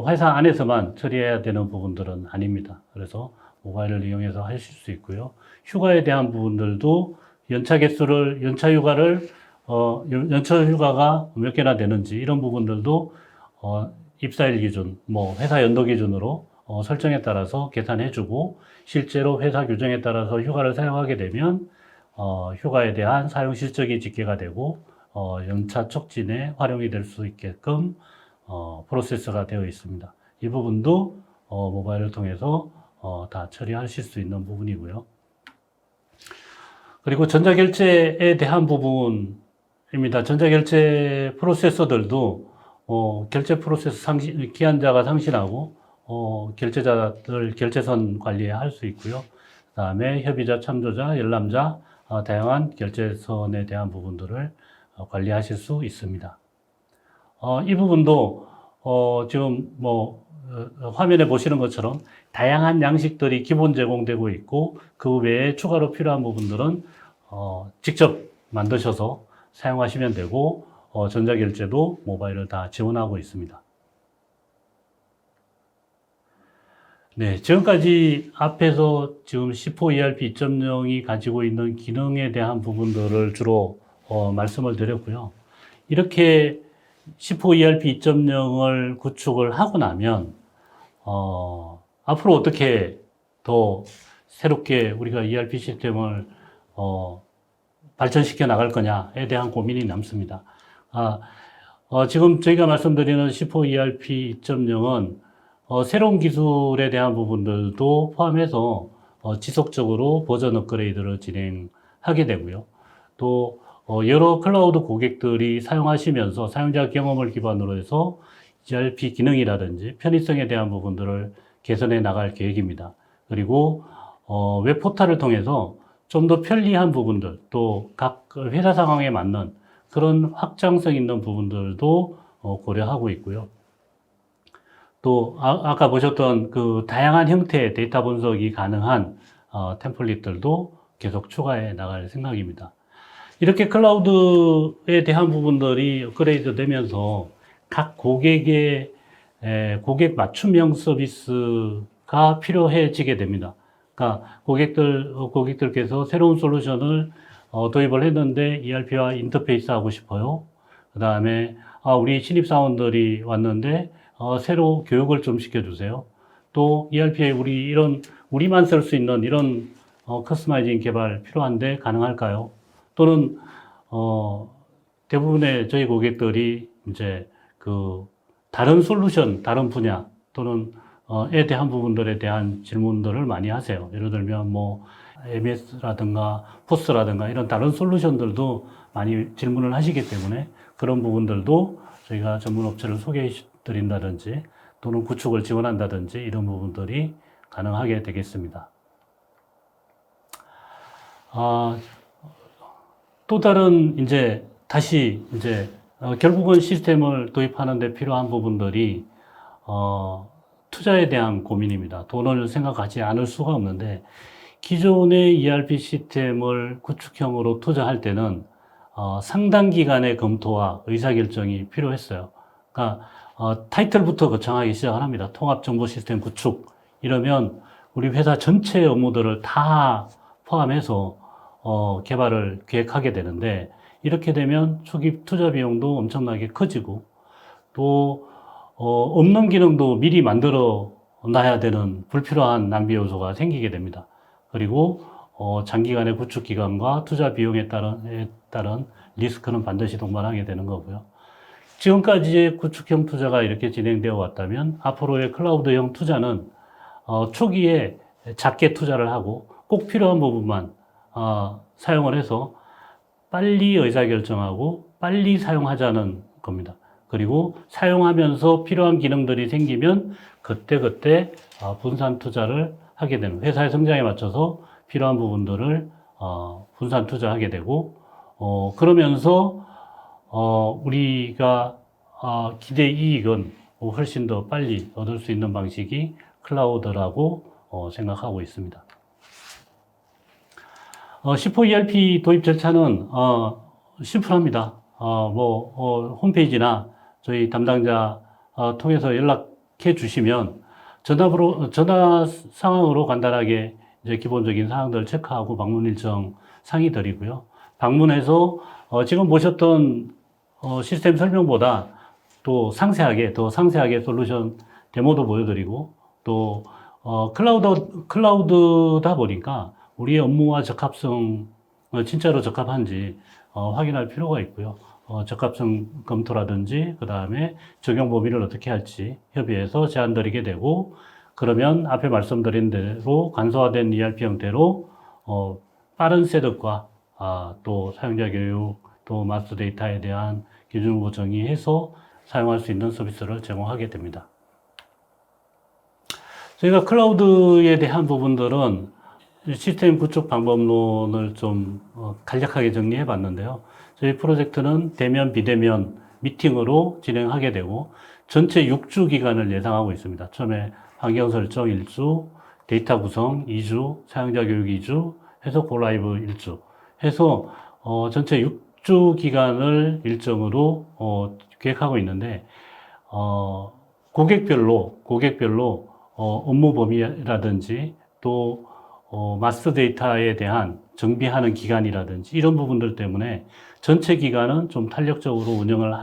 회사 안에서만 처리해야 되는 부분들은 아닙니다. 그래서 모바일을 이용해서 하실 수 있고요. 휴가에 대한 부분들도 연차 휴가가 몇 개나 되는지 이런 부분들도 입사일 기준, 회사 연도 기준으로 설정에 따라서 계산해주고 실제로 회사 규정에 따라서 휴가를 사용하게 되면 휴가에 대한 사용 실적이 집계가 되고 연차 촉진에 활용이 될 수 있게끔 프로세스가 되어 있습니다. 이 부분도 모바일을 통해서 다 처리하실 수 있는 부분이고요. 그리고 전자결제에 대한 부분입니다. 전자결제 프로세서들도 결제 프로세스 기한자가 상신하고 결제자들 결제선 관리할 수 있고요. 그 다음에 협의자, 참조자, 열람자, 다양한 결제선에 대한 부분들을 관리하실 수 있습니다. 이 부분도 지금 화면에 보시는 것처럼 다양한 양식들이 기본 제공되고 있고 그 외에 추가로 필요한 부분들은 직접 만드셔서 사용하시면 되고 전자결제도 모바일을 다 지원하고 있습니다. 네, 지금까지 앞에서 지금 C4 ERP 2.0이 가지고 있는 기능에 대한 부분들을 주로 말씀을 드렸고요. 이렇게 C4 ERP 2.0을 구축을 하고 나면 앞으로 어떻게 더 새롭게 우리가 ERP 시스템을 발전시켜 나갈 거냐에 대한 고민이 남습니다. 지금 저희가 말씀드리는 C4 ERP 2.0은 새로운 기술에 대한 부분들도 포함해서 지속적으로 버전 업그레이드를 진행하게 되고요. 또 여러 클라우드 고객들이 사용하시면서 사용자 경험을 기반으로 해서 ERP 기능이라든지 편의성에 대한 부분들을 개선해 나갈 계획입니다. 그리고 웹 포털을 통해서 좀 더 편리한 부분들, 또 각 회사 상황에 맞는 그런 확장성 있는 부분들도 고려하고 있고요. 또 아까 보셨던 그 다양한 형태의 데이터 분석이 가능한 템플릿들도 계속 추가해 나갈 생각입니다. 이렇게 클라우드에 대한 부분들이 업그레이드 되면서 각 고객의 고객 맞춤형 서비스가 필요해지게 됩니다. 그러니까 고객들께서 새로운 솔루션을 도입을 했는데 ERP와 인터페이스 하고 싶어요. 그 다음에 우리 신입사원들이 왔는데 새로 교육을 좀 시켜주세요. 또 ERP에 우리만 쓸 수 있는 이런 커스터마이징 개발 필요한데 가능할까요? 또는 대부분의 저희 고객들이 이제 다른 솔루션, 다른 분야 또는 에 대한 부분들에 대한 질문들을 많이 하세요. 예를 들면 MS라든가 포스라든가 이런 다른 솔루션들도 많이 질문을 하시기 때문에 그런 부분들도 저희가 전문 업체를 소개해 드린다든지 또는 구축을 지원한다든지 이런 부분들이 가능하게 되겠습니다. 또 다른 결국은 시스템을 도입하는 데 필요한 부분들이 투자에 대한 고민입니다. 돈을 생각하지 않을 수가 없는데 기존의 ERP 시스템을 구축형으로 투자할 때는 상당 기간의 검토와 의사결정이 필요했어요. 그러니까 타이틀부터 거창하게 시작을 합니다. 통합정보시스템 구축 이러면 우리 회사 전체의 업무들을 다 포함해서 개발을 계획하게 되는데 이렇게 되면 초기 투자 비용도 엄청나게 커지고 또 없는 기능도 미리 만들어 놔야 되는 불필요한 낭비 요소가 생기게 됩니다. 그리고 장기간의 구축 기간과 투자 비용에 따른 리스크는 반드시 동반하게 되는 거고요. 지금까지의 구축형 투자가 이렇게 진행되어 왔다면 앞으로의 클라우드형 투자는 초기에 작게 투자를 하고 꼭 필요한 부분만 사용을 해서 빨리 의사결정하고 빨리 사용하자는 겁니다. 그리고 사용하면서 필요한 기능들이 생기면 그때 분산 투자를 하게 되는, 회사의 성장에 맞춰서 필요한 부분들을 분산 투자하게 되고, 그러면서 우리가 기대 이익은 훨씬 더 빨리 얻을 수 있는 방식이 클라우드라고 생각하고 있습니다. C4 ERP 도입 절차는 심플합니다. 홈페이지나 저희 담당자 통해서 연락해 주시면 전화 상황으로 간단하게 이제 기본적인 사항들을 체크하고 방문 일정 상의 드리고요. 방문해서 지금 보셨던 시스템 설명보다 더 상세하게 솔루션 데모도 보여드리고 또 클라우드다 보니까 우리의 업무와 적합성 진짜로 적합한지 확인할 필요가 있고요. 적합성 검토라든지 그 다음에 적용 범위를 어떻게 할지 협의해서 제안 드리게 되고, 그러면 앞에 말씀드린 대로 간소화된 ERP 형태로 빠른 셋업과 또 사용자 교육, 또 마스터 데이터에 대한 기준부 정의해서 사용할 수 있는 서비스를 제공하게 됩니다. 저희가 클라우드에 대한 부분들은 시스템 구축 방법론을 좀 간략하게 정리해 봤는데요. 저희 프로젝트는 대면, 비대면 미팅으로 진행하게 되고 전체 6주 기간을 예상하고 있습니다. 처음에 환경 설정 1주, 데이터 구성 2주, 사용자 교육 2주, 해서 고라이브 1주 해서 전체 6주 기간을 일정으로 계획하고 있는데 고객별로 업무 범위라든지 또 마스터 데이터에 대한 정비하는 기간이라든지 이런 부분들 때문에 전체 기간은 좀 탄력적으로 운영을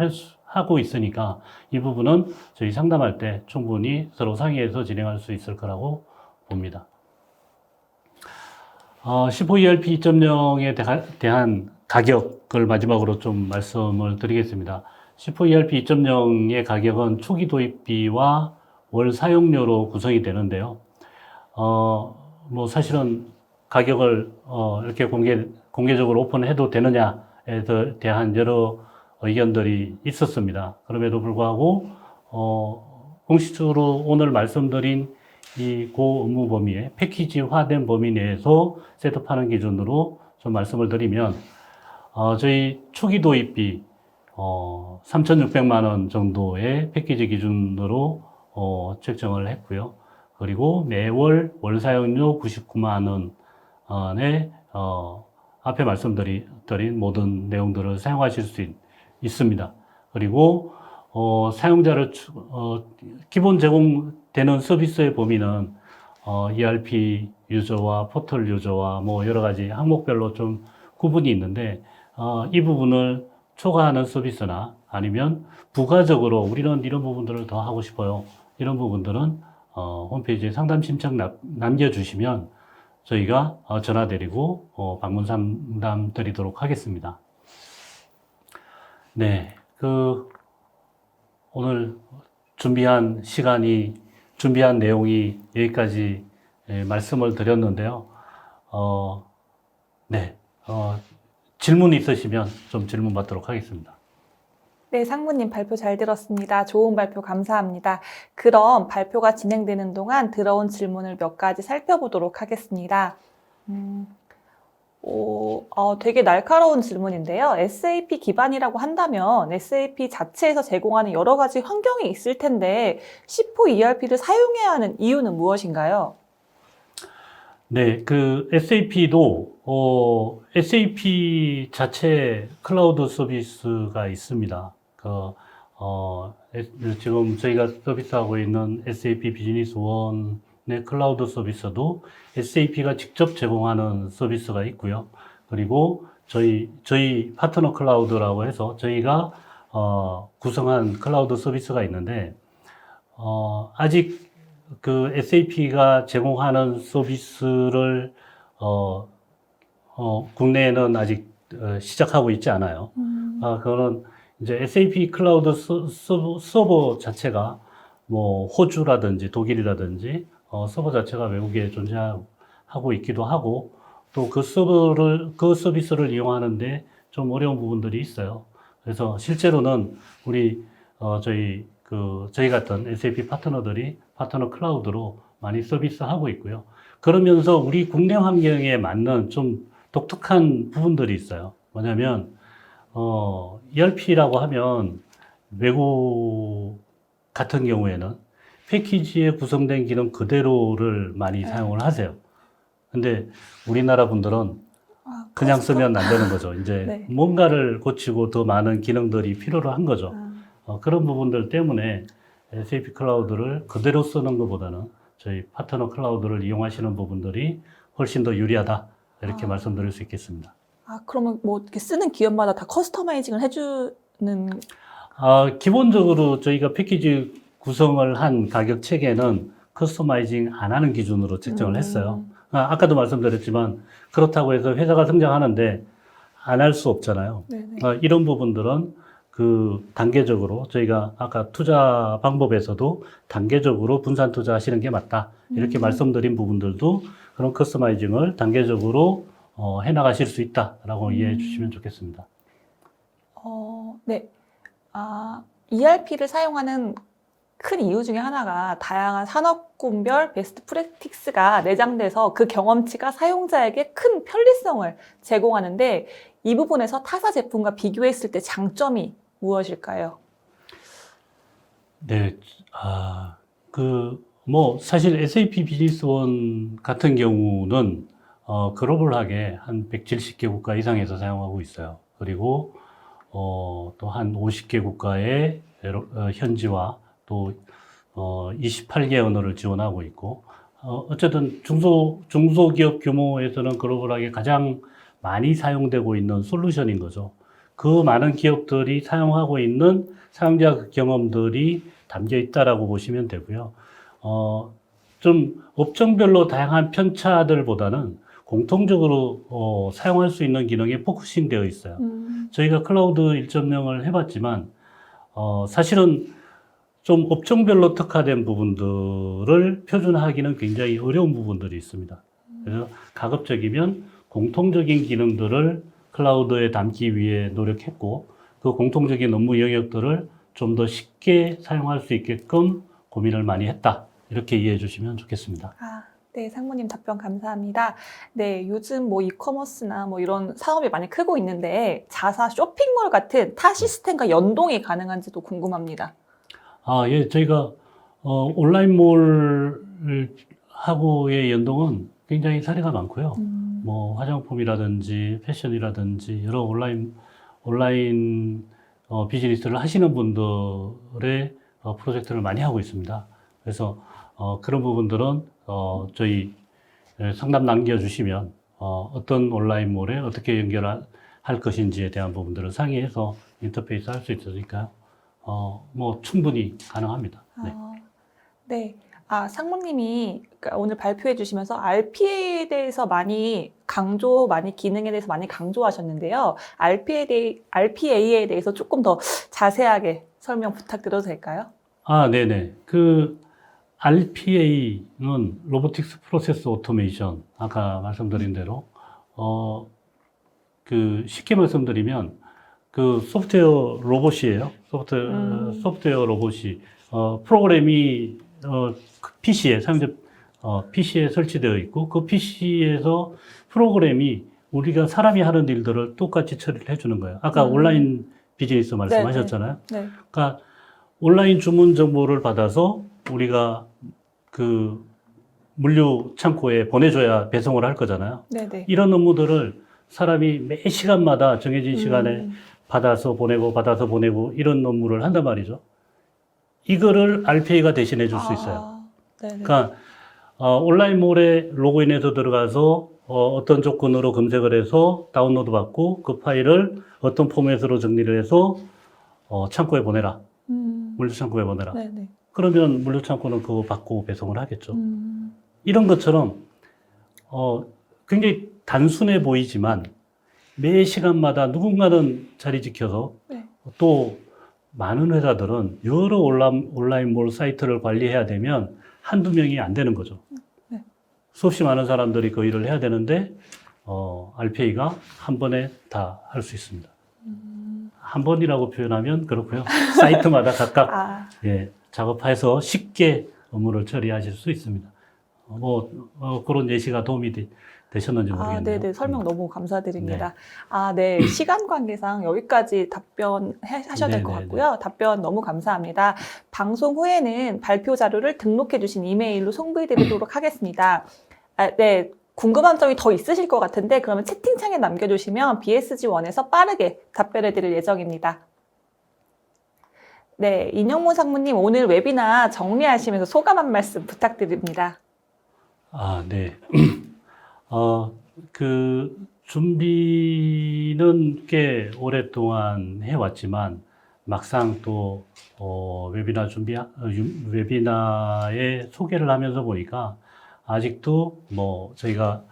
하고 있으니까 이 부분은 저희 상담할 때 충분히 서로 상의해서 진행할 수 있을 거라고 봅니다. C4 ERP 2.0에 대한 가격을 마지막으로 좀 말씀을 드리겠습니다. C4 ERP 2.0의 가격은 초기 도입비와 월 사용료로 구성이 되는데요. 사실은 가격을 이렇게 공개적으로 오픈해도 되느냐에 대한 여러 의견들이 있었습니다. 그럼에도 불구하고 공식적으로 오늘 말씀드린 이 고 업무 범위에 패키지화된 범위 내에서 셋업하는 기준으로 좀 말씀을 드리면 저희 초기 도입비 3,600만 원 정도의 패키지 기준으로 책정을 했고요. 그리고 매월 월 사용료 99만 원에 앞에 말씀드린 모든 내용들을 사용하실 수 있습니다. 그리고 사용자를 기본 제공되는 서비스의 범위는 ERP 유저와 포털 유저와 여러 가지 항목별로 좀 구분이 있는데 이 부분을 초과하는 서비스나 아니면 부가적으로 우리는 이런 부분들을 더 하고 싶어요. 이런 부분들은 홈페이지에 상담 신청 남겨주시면 저희가 전화 드리고 방문 상담 드리도록 하겠습니다. 네, 오늘 준비한 내용이 여기까지 말씀을 드렸는데요. 질문 있으시면 좀 질문 받도록 하겠습니다. 네, 상무님 발표 잘 들었습니다. 좋은 발표 감사합니다. 그럼 발표가 진행되는 동안 들어온 질문을 몇 가지 살펴보도록 하겠습니다. 되게 날카로운 질문인데요. SAP 기반이라고 한다면 SAP 자체에서 제공하는 여러 가지 환경이 있을 텐데 C4 ERP를 사용해야 하는 이유는 무엇인가요? 네, SAP도 SAP 자체 클라우드 서비스가 있습니다. 지금 저희가 서비스하고 있는 SAP 비즈니스 원의 클라우드 서비스도 SAP가 직접 제공하는 서비스가 있고요. 그리고 저희 파트너 클라우드라고 해서 저희가 구성한 클라우드 서비스가 있는데 아직 그 SAP가 제공하는 서비스를 국내에는 아직 시작하고 있지 않아요. 그거는 이제 SAP 클라우드 서버 자체가 뭐 호주라든지 독일이라든지 서버 자체가 외국에 존재하고 있기도 하고 또 그 서비스를 이용하는데 좀 어려운 부분들이 있어요. 그래서 실제로는 우리 저희 같은 SAP 파트너들이 파트너 클라우드로 많이 서비스하고 있고요. 그러면서 우리 국내 환경에 맞는 좀 독특한 부분들이 있어요. 뭐냐면 ERP라고 하면 외국 같은 경우에는 패키지에 구성된 기능 그대로를 많이 사용을 하세요. 근데 우리나라 분들은 그냥 쓰면 안 되는 거죠. 이제 네. 뭔가를 고치고 더 많은 기능들이 필요로 한 거죠. 그런 부분들 때문에 SAP 클라우드를 그대로 쓰는 것보다는 저희 파트너 클라우드를 이용하시는 부분들이 훨씬 더 유리하다. 이렇게 말씀드릴 수 있겠습니다. 그러면 뭐 이렇게 쓰는 기업마다 다 커스터마이징을 해주는? 기본적으로 저희가 패키지 구성을 한 가격 체계는 커스터마이징 안 하는 기준으로 책정을 했어요. 아까도 말씀드렸지만 그렇다고 해서 회사가 성장하는데 안 할 수 없잖아요. 이런 부분들은 그 단계적으로 저희가 아까 투자 방법에서도 단계적으로 분산 투자하시는 게 맞다. 이렇게 말씀드린 부분들도 그런 커스터마이징을 단계적으로 해나가실 수 있다라고 이해해 주시면 좋겠습니다. 네. ERP를 사용하는 큰 이유 중에 하나가 다양한 산업군별 베스트 프랙티스가 내장돼서 그 경험치가 사용자에게 큰 편리성을 제공하는데 이 부분에서 타사 제품과 비교했을 때 장점이 무엇일까요? 네, 사실 SAP 비즈니스원 같은 경우는 글로벌하게 한 170개 국가 이상에서 사용하고 있어요. 그리고 또 한 50개 국가의 현지화 또 28개 언어를 지원하고 있고 어쨌든 중소기업 규모에서는 글로벌하게 가장 많이 사용되고 있는 솔루션인 거죠. 그 많은 기업들이 사용하고 있는 사용자 경험들이 담겨 있다라고 보시면 되고요. 좀 업종별로 다양한 편차들보다는 공통적으로 사용할 수 있는 기능에 포커싱 되어 있어요. 저희가 클라우드 1.0을 해봤지만 사실은 좀 업종별로 특화된 부분들을 표준화하기는 굉장히 어려운 부분들이 있습니다. 그래서 가급적이면 공통적인 기능들을 클라우드에 담기 위해 노력했고 그 공통적인 업무 영역들을 좀 더 쉽게 사용할 수 있게끔 고민을 많이 했다. 이렇게 이해해 주시면 좋겠습니다. 네, 상무님 답변 감사합니다. 네, 요즘 뭐 이커머스나 뭐 이런 사업이 많이 크고 있는데 자사 쇼핑몰 같은 타 시스템과 연동이 가능한지도 궁금합니다. 예, 저희가 온라인몰하고의 연동은 굉장히 사례가 많고요. 뭐 화장품이라든지 패션이라든지 여러 온라인 비즈니스를 하시는 분들의 프로젝트를 많이 하고 있습니다. 그래서 그런 부분들은 저희 상담 남겨주시면 어떤 온라인몰에 어떻게 연결할 것인지에 대한 부분들을 상의해서 인터페이스 할 수 있으니까요. 뭐 충분히 가능합니다. 네. 네. 상무님이 오늘 발표해 주시면서 RPA에 대해서 많이 기능에 대해서 많이 강조하셨는데요. RPA에 대해서 조금 더 자세하게 설명 부탁드려도 될까요? 네네. RPA는 로보틱스 프로세스 오토메이션, 아까 말씀드린 대로, 쉽게 말씀드리면, 소프트웨어 로봇이에요. 소프트웨어 로봇이, 프로그램이, 사용자, PC에 설치되어 있고, 그 PC에서 프로그램이 우리가 사람이 하는 일들을 똑같이 처리를 해주는 거예요. 아까 온라인 비즈니스 말씀하셨잖아요. 네. 그러니까, 온라인 주문 정보를 받아서 우리가 물류 창고에 보내줘야 배송을 할 거잖아요. 네네. 이런 업무들을 사람이 매 시간마다 정해진 시간에 받아서 보내고 이런 업무를 한단 말이죠. 이거를 RPA가 대신해 줄 수 있어요. 네네. 그러니까 온라인몰에 로그인해서 들어가서 어떤 조건으로 검색을 해서 다운로드 받고 그 파일을 어떤 포맷으로 정리를 해서 창고에 보내라. 물류 창고에 보내라. 네네. 그러면 물류창고는 그거 받고 배송을 하겠죠. 이런 것처럼 굉장히 단순해 보이지만 매 시간마다 누군가는 자리 지켜서 네. 또 많은 회사들은 여러 온라인몰 사이트를 관리해야 되면 한두 명이 안 되는 거죠. 네. 수없이 많은 사람들이 그 일을 해야 되는데 RPA가 한 번에 다 할 수 있습니다. 한 번이라고 표현하면 그렇고요. 사이트마다 각각 작업해서 쉽게 업무를 처리하실 수 있습니다. 그런 예시가 도움이 되셨는지 모르겠네요. 네네. 설명 너무 감사드립니다. 네. 시간 관계상 여기까지 답변하셔야 될 것 네네네. 같고요. 답변 너무 감사합니다. 방송 후에는 발표 자료를 등록해 주신 이메일로 송부해 드리도록 하겠습니다. 네. 궁금한 점이 더 있으실 것 같은데 그러면 채팅창에 남겨주시면 BSG1에서 빠르게 답변해 드릴 예정입니다. 네. 인영모 상무님 오늘 웨비나 정리하시면서 소감 한 말씀 부탁드립니다. 네. 준비는 꽤 오랫동안 해왔지만, 막상 또, 웨비나에 소개를 하면서 보니까, 아직도 저희가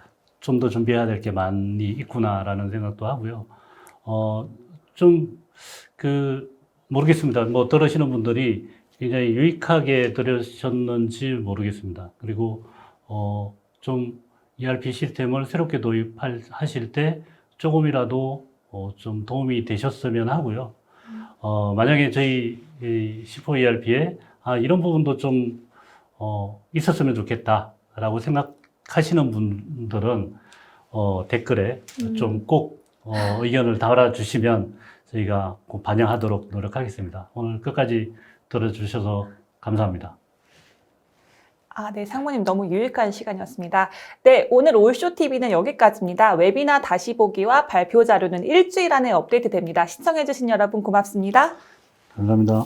좀 더 준비해야 될 게 많이 있구나라는 생각도 하고요. 모르겠습니다. 들으시는 분들이 굉장히 유익하게 들으셨는지 모르겠습니다. 그리고, ERP 시스템을 새롭게 도입하실 때 조금이라도 좀 도움이 되셨으면 하고요. 만약에 저희 C4 ERP에 이런 부분도 좀 있었으면 좋겠다라고 생각하시는 분들은 댓글에 좀 꼭 의견을 달아주시면 저희가 꼭 반영하도록 노력하겠습니다. 오늘 끝까지 들어주셔서 감사합니다. 네, 상무님 너무 유익한 시간이었습니다. 네, 오늘 올쇼TV는 여기까지입니다. 웨비나 다시 보기와 발표 자료는 일주일 안에 업데이트 됩니다. 시청해주신 여러분 고맙습니다. 감사합니다.